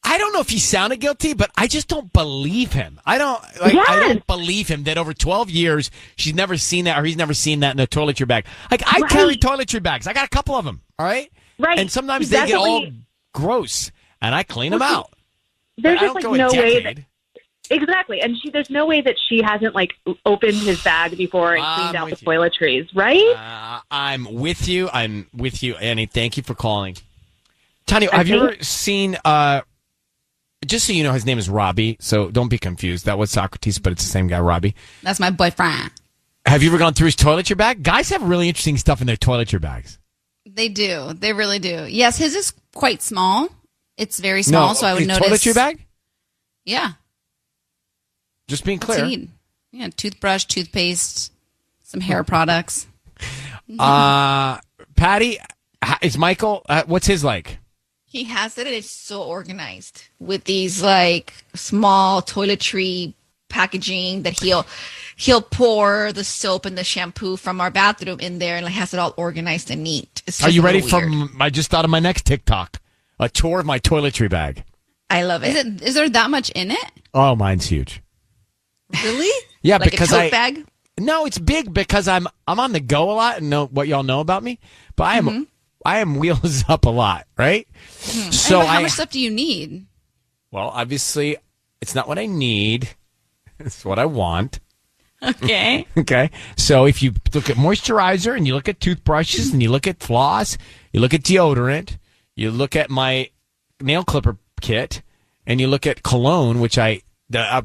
I don't know if he sounded guilty, but I just don't believe him. I don't believe him that over 12 years she's never seen that, or he's never seen that in a toiletry bag. Like, I carry toiletry bags. I got a couple of them. All right. Right. And sometimes they get all gross, and I clean them out. There's just like no way that. Exactly, and there's no way that she hasn't like opened his bag before and cleaned out the toiletries, right? I'm with you. Annie. Thank you for calling. Tanya, have you ever seen? Just so you know, his name is Robbie, so don't be confused. That was Socrates, but it's the same guy, Robbie. That's my boyfriend. Have you ever gone through his toiletry bag? Guys have really interesting stuff in their toiletry bags. They do. They really do. Yes, his is quite small. It's very small, so I would notice. Toiletry bag? Yeah. Just being clear. Yeah, toothbrush, toothpaste, some hair products. Patty, is Michael, what's his like? He has it, and it's so organized with these like small toiletry packaging that he'll pour the soap and the shampoo from our bathroom in there, and like has it all organized and neat. Are you ready for? I just thought of my next TikTok, a tour of my toiletry bag. I love it. Is there that much in it? Oh, mine's huge. Really? Yeah, like because a tote bag? No, it's big because I'm on the go a lot and know what y'all know about me. But I am wheels up a lot, right? Mm-hmm. So how much stuff do you need? Well, obviously, it's not what I need. It's what I want. Okay. Okay. So if you look at moisturizer and you look at toothbrushes and you look at floss, you look at deodorant, you look at my nail clipper kit, and you look at cologne, which the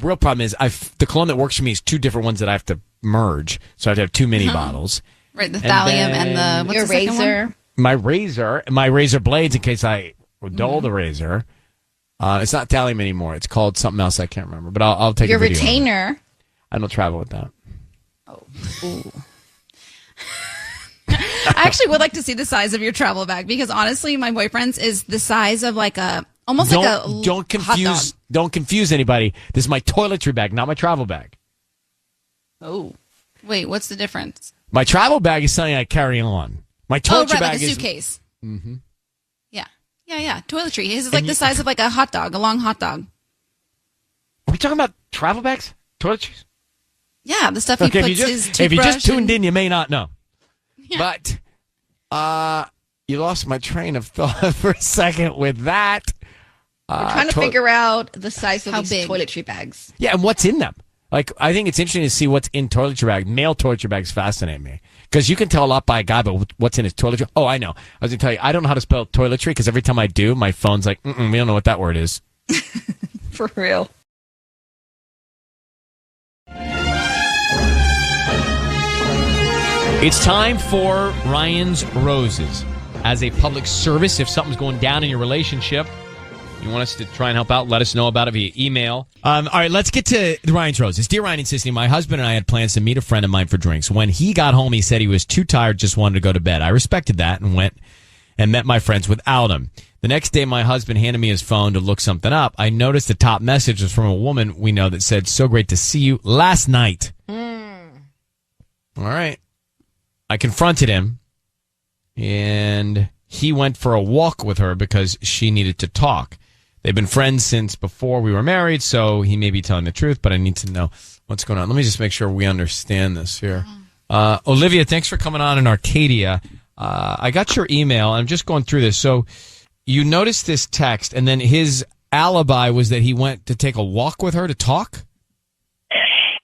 real problem is the cologne that works for me is two different ones that I have to merge. So I have to have too many bottles. Right, the thallium and your razor. My razor blades in case I dull the razor. It's not thallium anymore. It's called something else I can't remember. But I'll take your a video. Retainer. I don't travel with that. Oh. I actually would like to see the size of your travel bag because honestly, my boyfriend's is the size of like almost like a don't confuse anybody. This is my toiletry bag, not my travel bag. Oh, wait, what's the difference? My travel bag is something I carry on. My toiletry bag like a is suitcase. Mm-hmm. Yeah. Toiletry. His is like the size of like a hot dog, a long hot dog. Are we talking about travel bags, toiletries? Yeah, the stuff he puts his toothbrush. If you just tuned in, you may not know. Yeah. But you lost my train of thought for a second with that. We're trying to figure out the size of these big toiletry bags. Yeah, and what's in them. Like, I think it's interesting to see what's in toiletry bags. Male toiletry bags fascinate me. Because you can tell a lot by a guy, but what's in his toiletry? Oh, I know. I was going to tell you, I don't know how to spell toiletry because every time I do, my phone's like, we don't know what that word is. For real. It's time for Ryan's Roses. As a public service, if something's going down in your relationship, you want us to try and help out, let us know about it via email. All right, let's get to the Ryan's Roses. Dear Ryan and Sissy, my husband and I had plans to meet a friend of mine for drinks. When he got home, he said he was too tired, just wanted to go to bed. I respected that and went and met my friends without him. The next day, my husband handed me his phone to look something up. I noticed the top message was from a woman we know that said, "So great to see you last night." All right. I confronted him, and he went for a walk with her because she needed to talk. They've been friends since before we were married, so he may be telling the truth, but I need to know what's going on. Let me just make sure we understand this here. Olivia, thanks for coming on in Arcadia. I got your email. I'm just going through this. So you noticed this text, and then his alibi was that he went to take a walk with her to talk?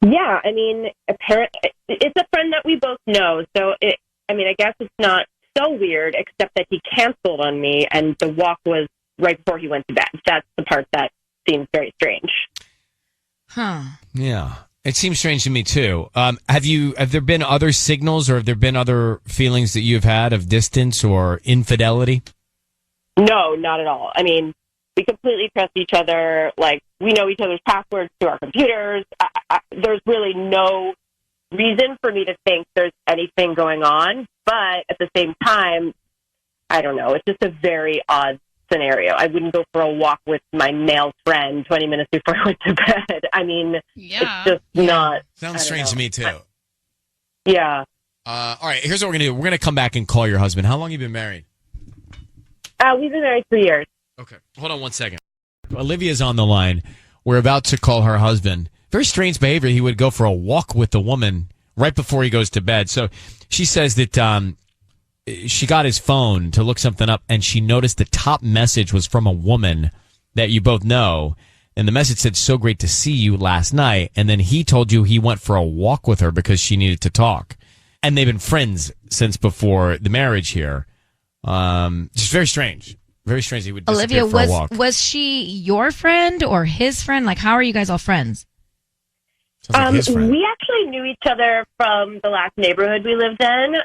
Yeah, I mean, it's a friend that we both know, so I guess it's not so weird, except that he canceled on me, and the walk was right before he went to bed. That's the part that seems very strange. Huh. Yeah. It seems strange to me, too. Have there been other signals or have there been other feelings that you've had of distance or infidelity? No, not at all. I mean, we completely trust each other. Like, we know each other's passwords to our computers. There's really no reason for me to think there's anything going on. But at the same time, I don't know. It's just a very odd scenario. I wouldn't go for a walk with my male friend 20 minutes before I went to bed. I mean, it's just not. Sounds strange to me, too. Yeah. All right, here's what we're going to do. We're going to come back and call your husband. How long have you been married? We've been married 3 years. Okay. Hold on 1 second. Olivia's on the line. We're about to call her husband. Very strange behavior. He would go for a walk with the woman right before he goes to bed. So she says that she got his phone to look something up, and she noticed the top message was from a woman that you both know. And the message said, "So great to see you last night." And then he told you he went for a walk with her because she needed to talk. And they've been friends since before the marriage here. Just very strange. Very strange. He would disappear Olivia, for a walk. was she your friend or his friend? Like, how are you guys all friends? Like his friend. We actually knew each other from the last neighborhood we lived in.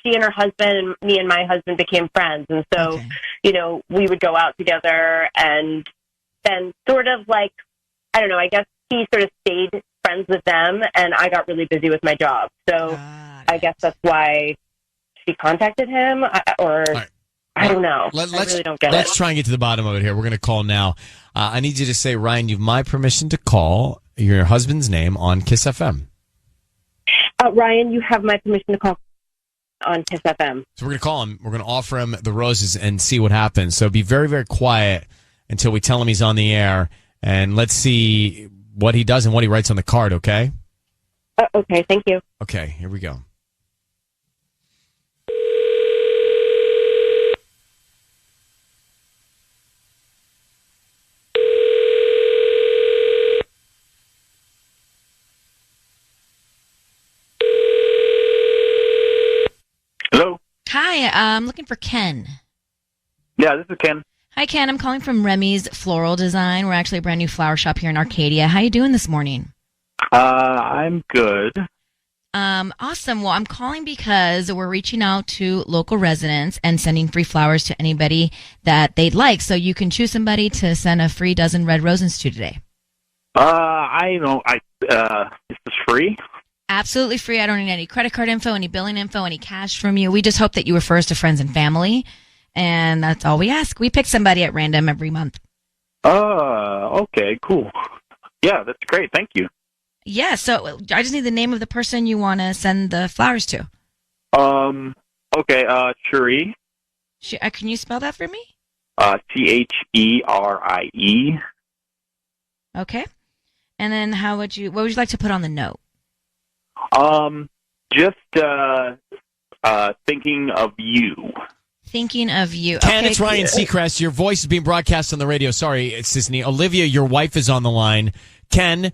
She and her husband and me and my husband became friends. And so, we would go out together, and then sort of like, I don't know, I guess he sort of stayed friends with them, and I got really busy with my job. So I guess that's why she contacted him, or I don't know. I really don't get it. Let's try and get to the bottom of it here. We're going to call now. I need you to say, Ryan, you've my permission to call your husband's name on Kiss FM. Ryan, you have my permission to call on Kiss FM. So we're going to call him. We're going to offer him the roses and see what happens. So be very, very quiet until we tell him he's on the air, and let's see what he does and what he writes on the card, okay? Okay, thank you. Okay, here we go. Hello? Hi, I'm looking for Ken. Yeah, this is Ken. Hi, Ken. I'm calling from Remy's Floral Design. We're actually a brand new flower shop here in Arcadia. How you doing this morning? I'm good. Awesome. Well, I'm calling because we're reaching out to local residents and sending free flowers to anybody that they'd like. So you can choose somebody to send a free dozen red roses to today. Is this free? Absolutely free. I don't need any credit card info, any billing info, any cash from you. We just hope that you refer us to friends and family. And that's all we ask. We pick somebody at random every month. Okay, cool. Yeah, that's great. Thank you. Yeah, so I just need the name of the person you want to send the flowers to. Okay, Cherie. Can you spell that for me? Cherie. Okay. And then what would you like to put on the note? Just thinking of you. Thinking of you. Ken, okay, it's Ryan Seacrest. Your voice is being broadcast on the radio. Sorry, it's Sisney. Olivia, your wife is on the line. Ken,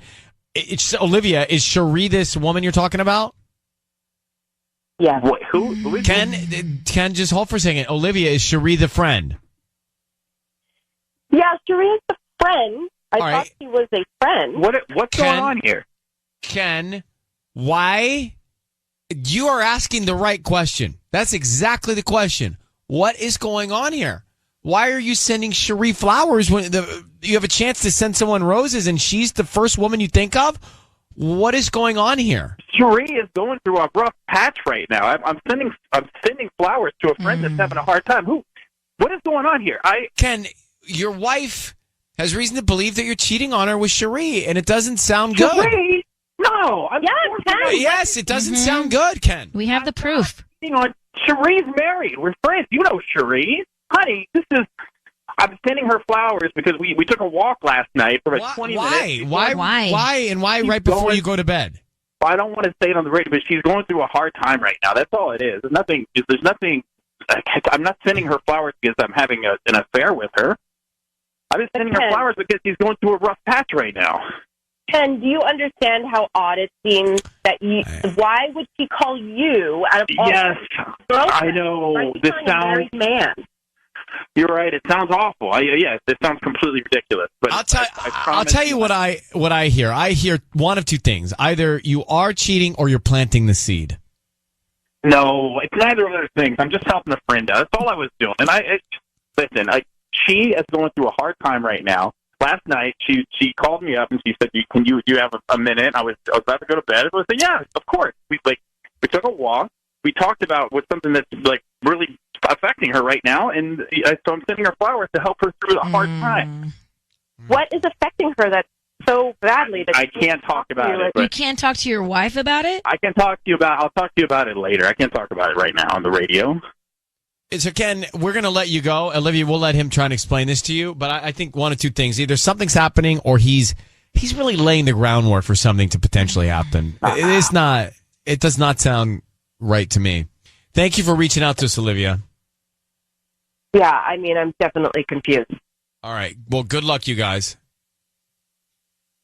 it's Olivia. Is Cherie this woman you're talking about? Yeah. What, who is Ken, just hold for a second. Olivia, is Cherie the friend? Yeah, Cherie is the friend. I All thought right. she was a friend. What's going on here? Ken, why? You are asking the right question. That's exactly the question. What is going on here? Why are you sending Cherie flowers when you have a chance to send someone roses and she's the first woman you think of? What is going on here? Cherie is going through a rough patch right now. I'm sending flowers to a friend that's having a hard time. What is going on here? Ken, your wife has reason to believe that you're cheating on her with Cherie, and it doesn't sound good. Cherie? No. Yes, it doesn't sound good, Ken. We have the proof. Cherie's married. We're friends. You know Cherie. Honey, I'm sending her flowers because we took a walk last night for about 20 minutes. Why? And why right before you go to bed? I don't want to say it on the radio, but she's going through a hard time right now. That's all it is. There's nothing. I'm not sending her flowers because I'm having an affair with her. I'm just sending her flowers because she's going through a rough patch right now. Ken, do you understand how odd it seems that why would she call you out of all Yes, I know. This sounds. Man. You're right. It sounds awful. Yes, it sounds completely ridiculous. But I'll tell you what I hear. I hear one of two things: either you are cheating or you're planting the seed. No, it's neither of those things. I'm just helping a friend out. That's all I was doing. And listen. She is going through a hard time right now. Last night, she called me up and she said, "Do you have a minute?" I was about to go to bed. I said, "Yeah, of course." We took a walk. We talked about something that's really affecting her right now, and so I'm sending her flowers to help her through the hard time. What is affecting her that's so badly that I can't talk about it. You can't talk to your wife about it? I can talk to you about. I'll talk to you about it later. I can't talk about it right now on the radio. So, Ken, we're going to let you go. Olivia, we'll let him try and explain this to you. But I think one of two things. Either something's happening or he's really laying the groundwork for something to potentially happen. It does not sound right to me. Thank you for reaching out to us, Olivia. Yeah, I mean, I'm definitely confused. All right. Well, good luck, you guys.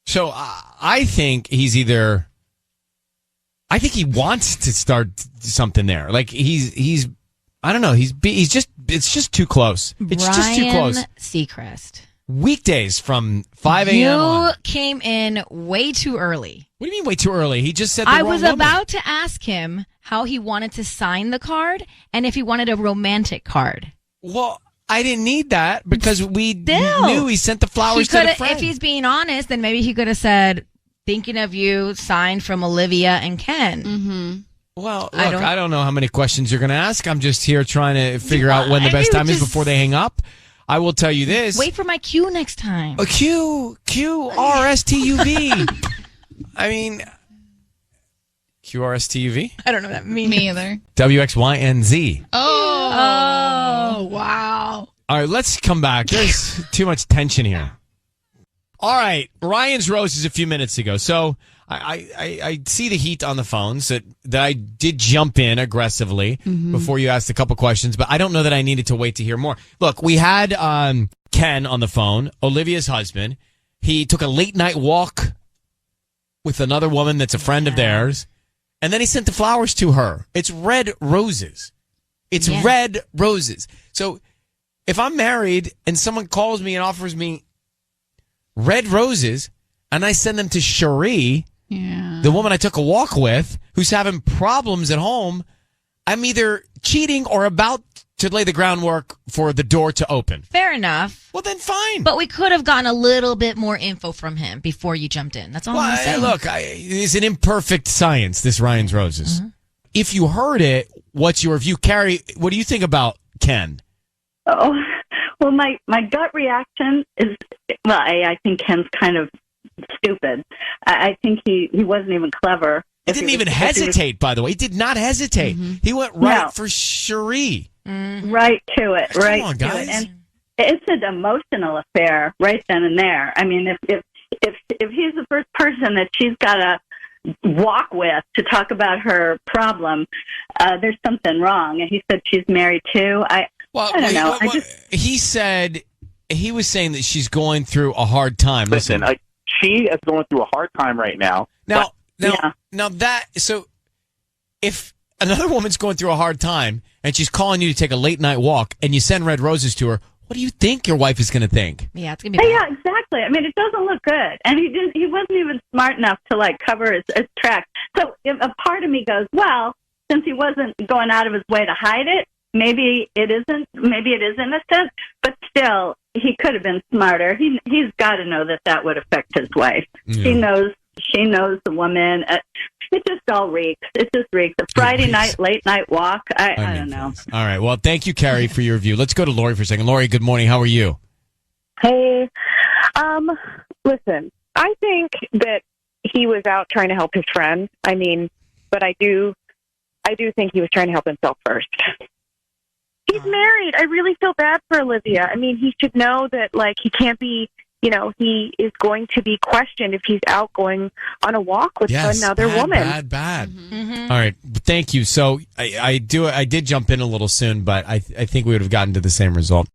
So I think he's either. I think he wants to start something there. Like he's. I don't know. It's just too close. It's just too close. Ryan Seacrest. Weekdays from 5 a.m. You came in way too early. What do you mean way too early? He just said I was about to ask him how he wanted to sign the card and if he wanted a romantic card. Well, I didn't need that because we knew he sent the flowers to the friend. If he's being honest, then maybe he could have said, thinking of you, signed from Olivia and Ken. Mm-hmm. Well, look, I don't know how many questions you're going to ask. I'm just here trying to figure out when the best time is before they hang up. I will tell you this. Wait for my cue next time. A Q-R-S-T-U-V. I mean, Q-R-S-T-U-V? I don't know what that means. Me either. W-X-Y-N-Z. Oh, wow. All right, let's come back. There's too much tension here. All right, Ryan's Rose is a few minutes ago. So I see the heat on the phones that I did jump in aggressively before you asked a couple questions, but I don't know that I needed to wait to hear more. Look, we had Ken on the phone, Olivia's husband. He took a late night walk with another woman that's a friend of theirs, and then he sent the flowers to her. It's red roses. It's red roses. So if I'm married and someone calls me and offers me red roses, and I send them to Cherie, the woman I took a walk with, who's having problems at home, I'm either cheating or about to lay the groundwork for the door to open. Fair enough. Well, then fine. But we could have gotten a little bit more info from him before you jumped in. That's all I'm saying. Look, it's an imperfect science, this Ryan's Roses. If you heard it, what's your view? Carrie, what do you think about Ken? Oh, well, my gut reaction is, well, I think Ken's kind of stupid. I think he wasn't even clever. He didn't even hesitate, by the way. He did not hesitate. He went right for Cherie. Right to it. Right Come on, to guys. it. And it's an emotional affair right then and there. I mean, if he's the first person that she's got to walk with to talk about her problem, there's something wrong. And he said she's married too. I don't know. He was saying that she's going through a hard time. Listen, she is going through a hard time right now. Now so if another woman's going through a hard time and she's calling you to take a late night walk and you send red roses to her, what do you think your wife is going to think? Yeah, it's going to be bad. Yeah, exactly. I mean, it doesn't look good. And he wasn't even smart enough to cover his tracks. So a part of me goes, well, since he wasn't going out of his way to hide it, maybe it is innocent, but still, he could have been smarter. He's got to know that would affect his wife. Yeah. She knows the woman. It just all reeks. It just reeks. A Friday night, late night walk. I don't know. All right. Well, thank you, Carrie, for your review. Let's go to Lori for a second. Lori, good morning. How are you? Hey, listen, I think that he was out trying to help his friend. I mean, but I do think he was trying to help himself first. He's married. I really feel bad for Olivia. I mean, he should know that, he can't be, he is going to be questioned if he's out going on a walk with another woman. Bad. All right. Thank you. So I did jump in a little soon, but I think we would have gotten to the same result.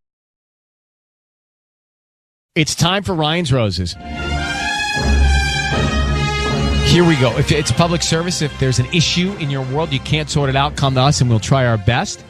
It's time for Ryan's Roses. Here we go. If it's a public service, if there's an issue in your world, you can't sort it out, come to us and we'll try our best.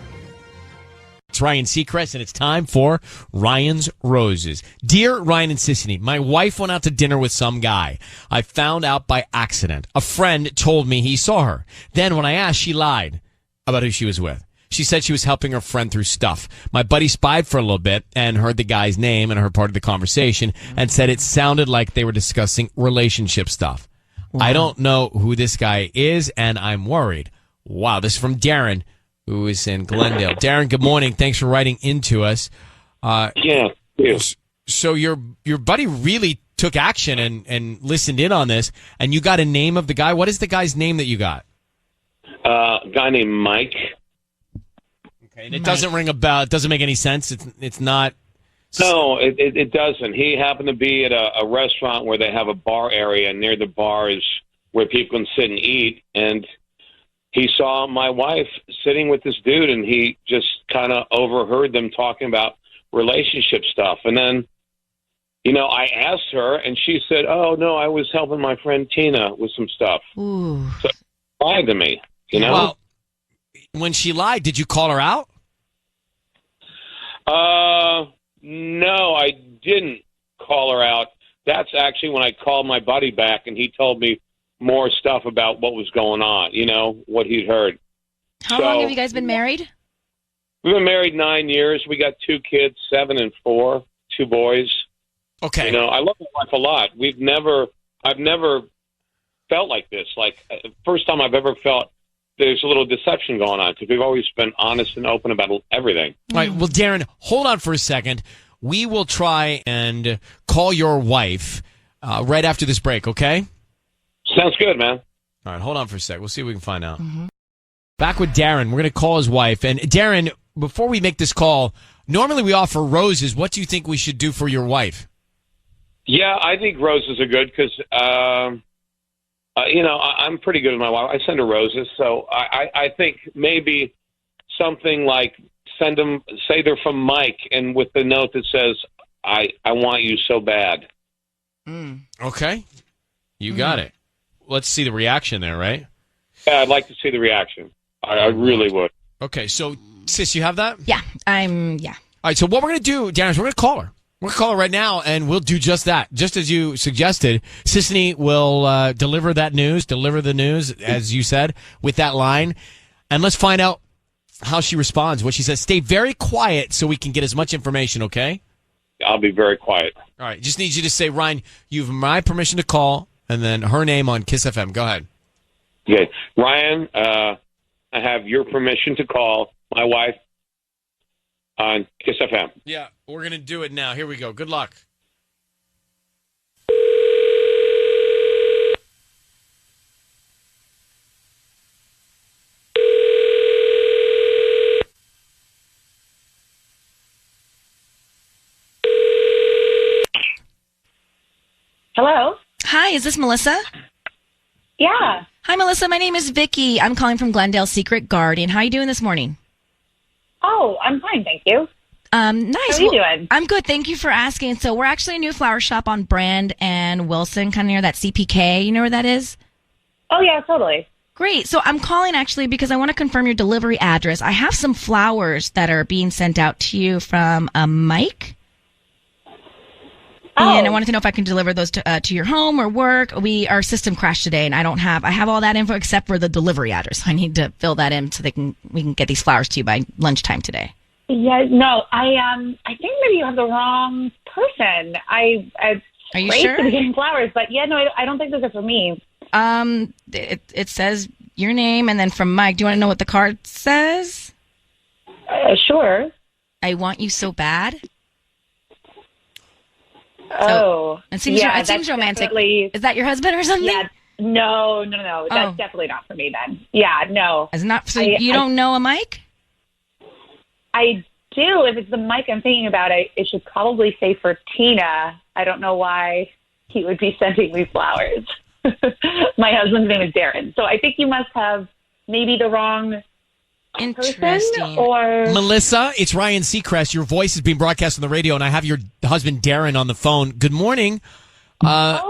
It's Ryan Seacrest, and it's time for Ryan's Roses. Dear Ryan and Sissany, my wife went out to dinner with some guy. I found out by accident. A friend told me he saw her. Then when I asked, she lied about who she was with. She said she was helping her friend through stuff. My buddy spied for a little bit and heard the guy's name and heard part of the conversation and said it sounded like they were discussing relationship stuff. Wow. I don't know who this guy is, and I'm worried. Wow, this is from Derin. who is in Glendale. Derin, good morning. Thanks for writing into us. So your buddy really took action and listened in on this, and you got a name of the guy. What is the guy's name that you got? A guy named Mike. Okay, and it doesn't ring a bell. It doesn't make any sense. It's not. No, it doesn't. He happened to be at a restaurant where they have a bar area, and near the bar is where people can sit and eat. And he saw my wife sitting with this dude, and he just kind of overheard them talking about relationship stuff. And then, I asked her, and she said, "Oh no, I was helping my friend Tina with some stuff." Ooh. So lied to me. Well, when she lied, did you call her out? No, I didn't call her out. That's actually when I called my buddy back, and he told me more stuff about what was going on, what he'd heard. How long have you guys been married? We've been married 9 years. We got 2 kids, 7 and 4, 2 boys. Okay. I love my wife a lot. I've never felt like this. Like, first time I've ever felt there's a little deception going on, because we've always been honest and open about everything. All right. Well, Derin, hold on for a second. We will try and call your wife right after this break, okay? Sounds good, man. All right. Hold on for a sec. We'll see what we can find out. Mm-hmm. Back with Derin. We're going to call his wife. And Derin, before we make this call, normally we offer roses. What do you think we should do for your wife? Yeah, I think roses are good because, I'm pretty good with my wife. I send her roses. So I think maybe something like say they're from Mike, and with the note that says, I want you so bad. Okay. You got it. Let's see the reaction there, right? Yeah, I'd like to see the reaction. I really would. Okay, so, sis, you have that? Yeah, All right, so what we're going to do, Darren, is we're going to call her. We're going to call her right now, and we'll do just that. Just as you suggested, Sisney will deliver the news, as you said, with that line. And let's find out how she responds, what she says. Stay very quiet so we can get as much information, okay? I'll be very quiet. All right, just need you to say, Ryan, you have my permission to call, and then her name on Kiss FM. Go ahead. Okay. Ryan, I have your permission to call my wife on Kiss FM. Yeah, we're going to do it now. Here we go. Good luck. Hello? Hi, is this Melissa? Yeah. Hi, Melissa. My name is Vicky. I'm calling from Glendale Secret Guardian. How are you doing this morning? Oh, I'm fine, thank you. Nice. How are you doing? I'm good. Thank you for asking. So we're actually a new flower shop on Brand and Wilson, kind of near that CPK. You know where that is? Oh, yeah, totally. Great. So I'm calling actually because I want to confirm your delivery address. I have some flowers that are being sent out to you from Mike. Oh. And I wanted to know if I can deliver those to your home or work. Our system crashed today, and I have all that info except for the delivery address. I need to fill that in so we can get these flowers to you by lunchtime today. Yeah, no, I think maybe you have the wrong person. Are you great sure? to be getting flowers, but yeah, no, I don't think those are for me. It says your name and then from Mike. Do you want to know what the card says? Sure. I want you so bad. Oh, it seems romantic. Definitely... Is that your husband or something? Yeah. No. That's definitely not for me then. Yeah, no. It's not. So you don't know a Mike? I do. If it's the Mike I'm thinking about, it should probably say for Tina. I don't know why he would be sending me flowers. My husband's name is Derin. So I think you must have maybe the wrong person or... Melissa, it's Ryan Seacrest. Your voice is being broadcast on the radio, and I have your husband Derin on the phone. Good morning. Hi.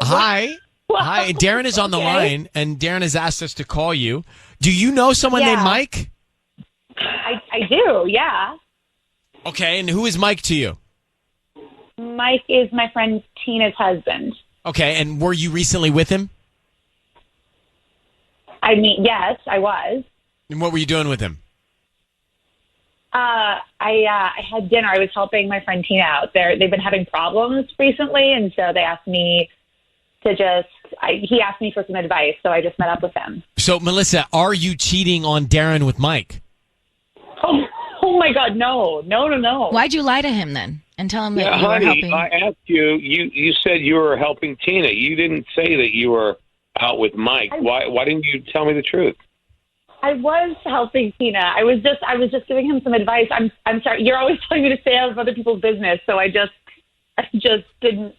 Hi. Wow. Hi. Derin is on the line, and Derin has asked us to call you. Do you know someone named Mike? I do, yeah. Okay, and who is Mike to you? Mike is my friend Tina's husband. Okay, and were you recently with him? I mean, yes, I was. And what were you doing with him? I had dinner. I was helping my friend Tina out. They've been having problems recently, and so they asked me to he asked me for some advice, so I just met up with him. So, Melissa, are you cheating on Derin with Mike? Oh my God, no. Why'd you lie to him then and tell him that Yeah, you were honey, helping? I asked you. You said you were helping Tina. You didn't say that you were out with Mike. Why didn't you tell me the truth? I was helping Tina. I was just giving him some advice. I'm sorry. You're always telling me to stay out of other people's business, so I just didn't.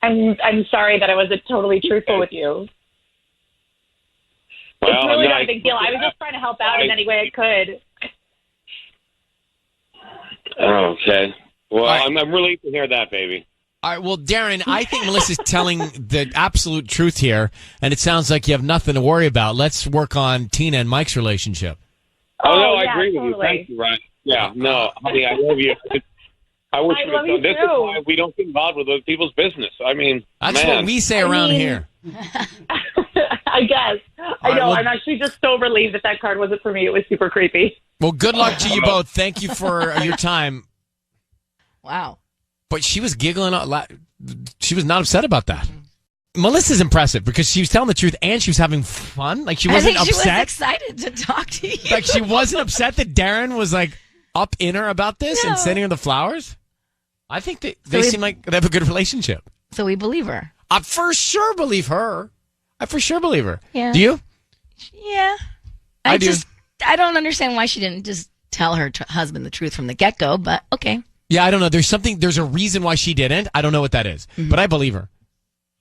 I'm sorry that I wasn't totally truthful with you. Well, it's really not a big deal. I was just trying to help out in any way I could. Okay. Well, I'm relieved to hear that, baby. All right, well, Derin, I think Melissa's telling the absolute truth here, and it sounds like you have nothing to worry about. Let's work on Tina and Mike's relationship. Oh, no, I yeah, agree with totally. you. Thank you, Ryan. Yeah, no, honey, I love you. I wish I we love could. you This is too. why we don't get involved with other people's business. I mean, That's man. what we say around here. I guess. I right, know. well- I'm actually just so relieved that card wasn't for me. It was super creepy. Well, good luck to you both. Thank you for your time. Wow. But she was giggling. She was not upset about that. Melissa's impressive because she was telling the truth and she was having fun. Like she wasn't I think upset. she was excited to talk to you. Like she wasn't upset that Derin was like up in her about this and sending her the flowers. I think that they seem like they have a good relationship. So we believe her. I for sure believe her. I for sure believe her. Yeah. Do you? Yeah. I do. I don't understand why she didn't just tell her husband the truth from the get-go, but okay. Yeah, I don't know. There's a reason why she didn't. I don't know what that is, but I believe her.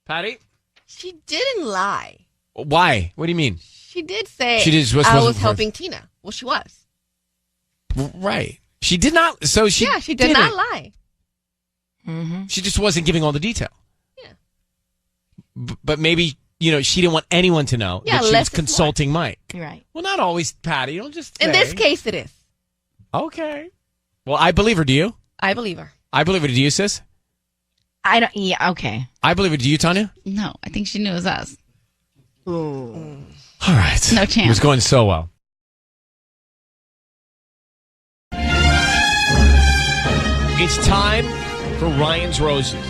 Patty? She didn't lie. Why? What do you mean? She did say She just I wasn't was first. helping Tina. Well, she was. Right. She did not. So she She did didn't. not lie. Mm-hmm. She just wasn't giving all the detail. Yeah. But maybe, she didn't want anyone to know Yeah, that she was less is consulting Mike. Right. Well, not always, Patty. Don't just In say. this case, it is. Okay. Well, I believe her. Do you? I believe her. I believe her. Do you, sis? I don't. Yeah. Okay. I believe it. Do you, Tanya? No, I think she knew it was us. All right. No It chance. was going so well. It's time for Ryan's Roses.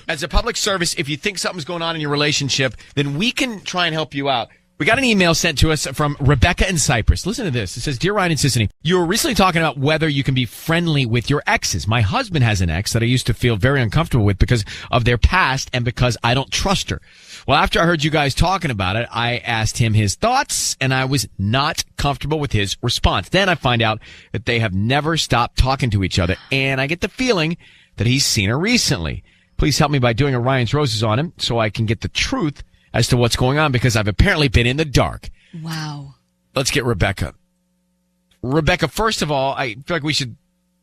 As a public service, if you think something's going on in your relationship, then we can try and help you out. We got an email sent to us from Rebecca in Cyprus. Listen to this. It says, Dear Ryan and Sissany, you were recently talking about whether you can be friendly with your exes. My husband has an ex that I used to feel very uncomfortable with because of their past and because I don't trust her. Well, after I heard you guys talking about it, I asked him his thoughts and I was not comfortable with his response. Then I find out that they have never stopped talking to each other and I get the feeling that he's seen her recently. Please help me by doing a Ryan's Roses on him so I can get the truth as to what's going on because I've apparently been in the dark. Wow. Let's get Rebecca. Rebecca, first of all, I feel like we should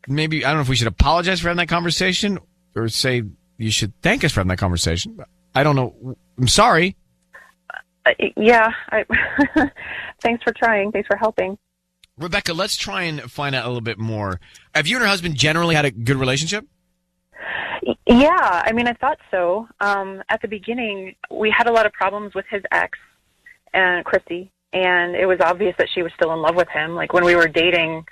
I don't know if we should apologize for having that conversation or say you should thank us for having that conversation. I don't know. I'm sorry. Yeah. Thanks for trying. Thanks for helping. Rebecca, let's try and find out a little bit more. Have you and her husband generally had a good relationship? Yeah, I mean, I thought so. At the beginning, we had a lot of problems with his ex, and Christy, and it was obvious that she was still in love with him. Like, when we were dating,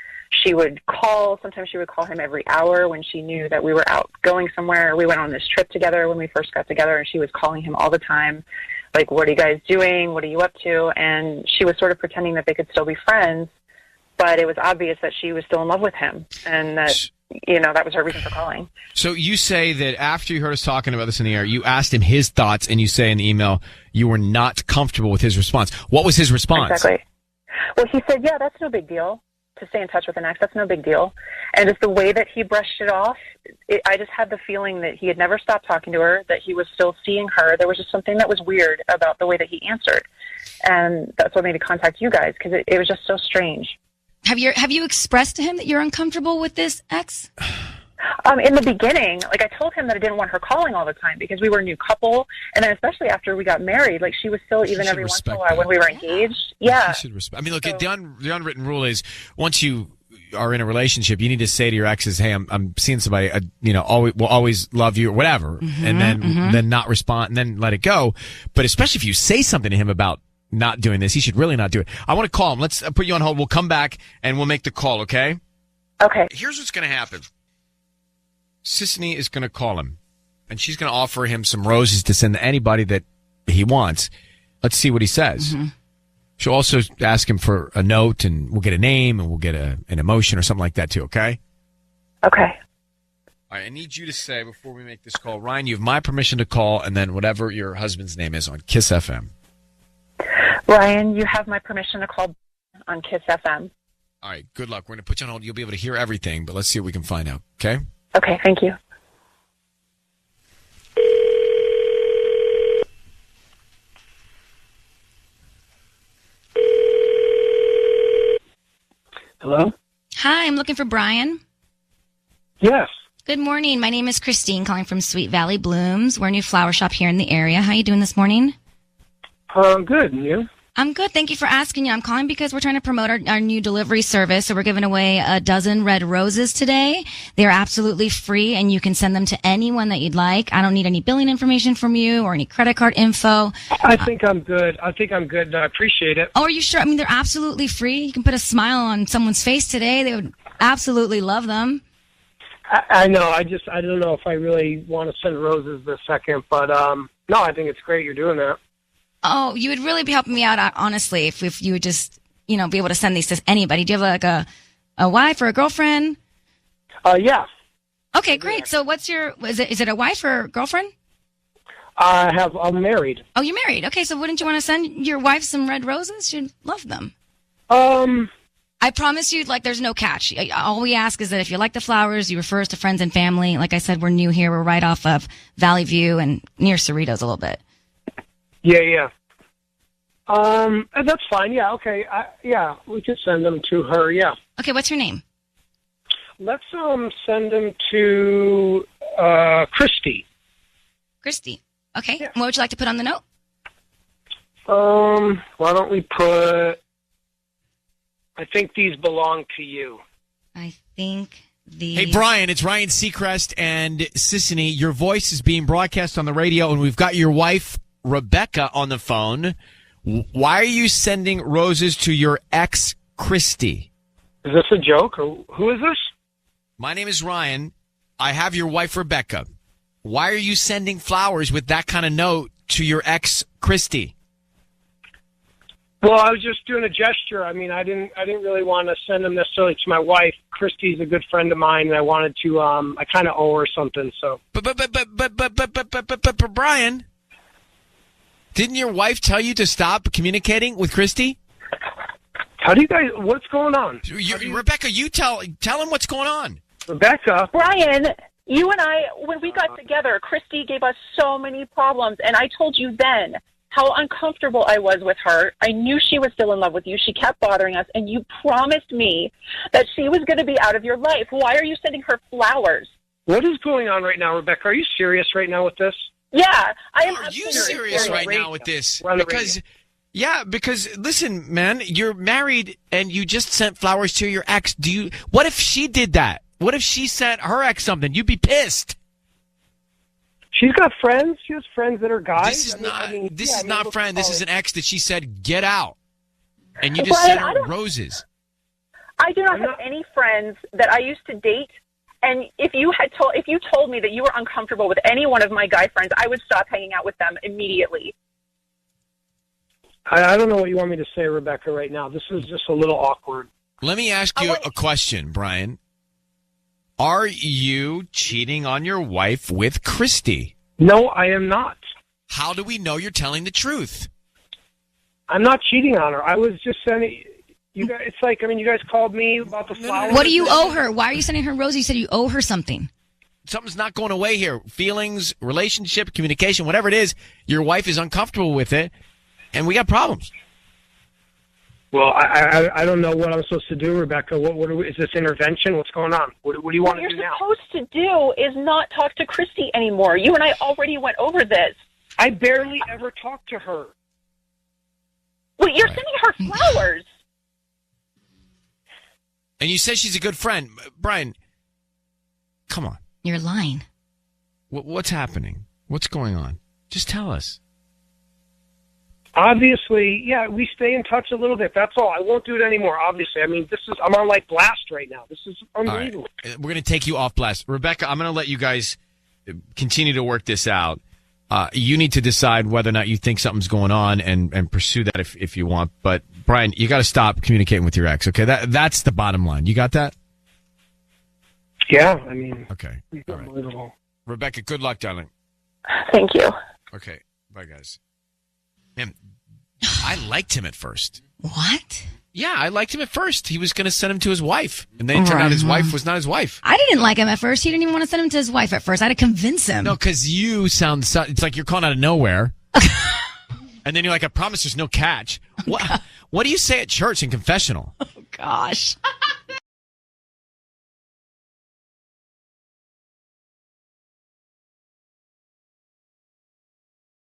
she would call. Sometimes she would call him every hour when she knew that we were out going somewhere. We went on this trip together when we first got together, and she was calling him all the time. Like, what are you guys doing? What are you up to? And she was sort of pretending that they could still be friends, but it was obvious that she was still in love with him, and that, that was her reason for calling. So you say that after you heard us talking about this in the air, you asked him his thoughts, and you say in the email you were not comfortable with his response. What was his response? Exactly. Well, he said, yeah, that's no big deal to stay in touch with an ex. That's no big deal. And just the way that he brushed it off, I just had the feeling that he had never stopped talking to her, that he was still seeing her. There was just something that was weird about the way that he answered. And that's what made me contact you guys, because it was just so strange. Have you expressed to him that you're uncomfortable with this ex? In the beginning, I told him that I didn't want her calling all the time because we were a new couple, and then especially after we got married, she was still even every once in a while when we were engaged. Yeah, you should respect. I mean, look, the unwritten rule is once you are in a relationship, you need to say to your exes, "Hey, I'm seeing somebody, will always love you or whatever," and then not respond and then let it go. But especially if you say something to him about not doing this, he should really not do it. I want to call him. Let's put you on hold. We'll come back and we'll make the call. Okay. Okay. Here's what's going to happen. Sissany is going to call him, and she's going to offer him some roses to send to anybody that he wants. Let's see what he says. Mm-hmm. She'll also ask him for a note, and we'll get a name, and we'll get an emotion or something like that too, okay? Okay. All right, I need you to say, before we make this call, Ryan, you have my permission to call, and then whatever your husband's name is on Kiss FM. Ryan, you have my permission to call on Kiss FM. All right, good luck. We're going to put you on hold. You'll be able to hear everything, but let's see what we can find out, okay? Okay, thank you. Hello? Hi, I'm looking for Brian. Yes. Good morning. My name is Christine, calling from Sweet Valley Blooms. We're a new flower shop here in the area. How you doing this morning? Good. And you? I'm good. Thank you for asking. I'm calling because we're trying to promote our new delivery service. So we're giving away a dozen red roses today. They're absolutely free, and you can send them to anyone that you'd like. I don't need any billing information from you or any credit card info. I think I'm good. I appreciate it. Oh, are you sure? I mean, they're absolutely free. You can put a smile on someone's face today. They would absolutely love them. I know. I don't know if I really want to send roses this second, but no, I think it's great you're doing that. Oh, you would really be helping me out, honestly, if you would just, be able to send these to anybody. Do you have like a wife or a girlfriend? Yeah. Okay, great. So what's is it a wife or a girlfriend? I'm married. Oh, you're married. Okay, so wouldn't you want to send your wife some red roses? She'd love them. I promise you, there's no catch. All we ask is that if you like the flowers, you refer us to friends and family. Like I said, we're new here. We're right off of Valley View and near Cerritos a little bit. Yeah. That's fine. Yeah, okay. We could send them to her, yeah. Okay, what's her name? Let's send them to Christy. Christy. Okay. Yeah. What would you like to put on the note? Why don't we put, I think these belong to you. I think these... Hey, Brian, it's Ryan Seacrest and Sissany. Your voice is being broadcast on the radio, and we've got your wife, Rebecca, on the phone. Why are you sending roses to your ex, Christy? Is this a joke, or who is this? My name is Ryan. I have your wife, Rebecca. Why are you sending flowers with that kind of note to your ex, Christy? Well, I was just doing a gesture. I mean, I didn't really want to send them necessarily to my wife. Christy's a good friend of mine, and I wanted to. I kind of owe her something. So, but Brian, didn't your wife tell you to stop communicating with Christy? How do you guys? What's going on? Rebecca, you tell him what's going on. Rebecca, Brian, you and I, when we got together, Christy gave us so many problems, and I told you then how uncomfortable I was with her. I knew she was still in love with you. She kept bothering us, and you promised me that she was going to be out of your life. Why are you sending her flowers? What is going on right now, Rebecca? Are you serious right now with this? Yeah, I am. Are you serious right now with this? Because listen, man, you're married and you just sent flowers to your ex. What if she did that? What if she sent her ex something? You'd be pissed. She's got friends. She has friends that are guys. This is not friend. This is an ex that she said, get out. And you just sent her roses. I do not have any friends that I used to date. And if you told me that you were uncomfortable with any one of my guy friends, I would stop hanging out with them immediately. I don't know what you want me to say, Rebecca, right now. This is just a little awkward. Let me ask you a question, Brian. Are you cheating on your wife with Christy? No, I am not. How do we know you're telling the truth? I'm not cheating on her. I was just sending... You guys, it's like, you guys called me about the flowers. What do you owe her? Why are you sending her roses? You said you owe her something. Something's not going away here. Feelings, relationship, communication, whatever it is, your wife is uncomfortable with it, and we got problems. Well, I don't know what I'm supposed to do, Rebecca. Is this intervention? What's going on? What do you want to do now? What you're supposed to do is not talk to Christy anymore. You and I already went over this. I barely ever talk to her. Well, you're sending her flowers. And you said she's a good friend. Brian, come on. You're lying. What's happening? What's going on? Just tell us. Obviously, yeah, we stay in touch a little bit. That's all. I won't do it anymore, obviously. I'm on blast right now. This is unbelievable. Right. We're going to take you off blast. Rebecca, I'm going to let you guys continue to work this out. You need to decide whether or not you think something's going on and pursue that if you want. But Brian, you got to stop communicating with your ex. Okay, that's the bottom line. You got that? Yeah, I mean, okay, it's all right. unbelievable. Rebecca, good luck, darling. Thank you. Okay, bye, guys. Man, I liked him at first. What? Yeah, I liked him at first. He was going to send him to his wife, and then it turned out his wife was not his wife. I didn't like him at first. He didn't even want to send him to his wife at first. I had to convince him. No, because you sound it's like you're calling out of nowhere. And then you're like, I promise there's no catch. What do you say at church in confessional? Oh, gosh.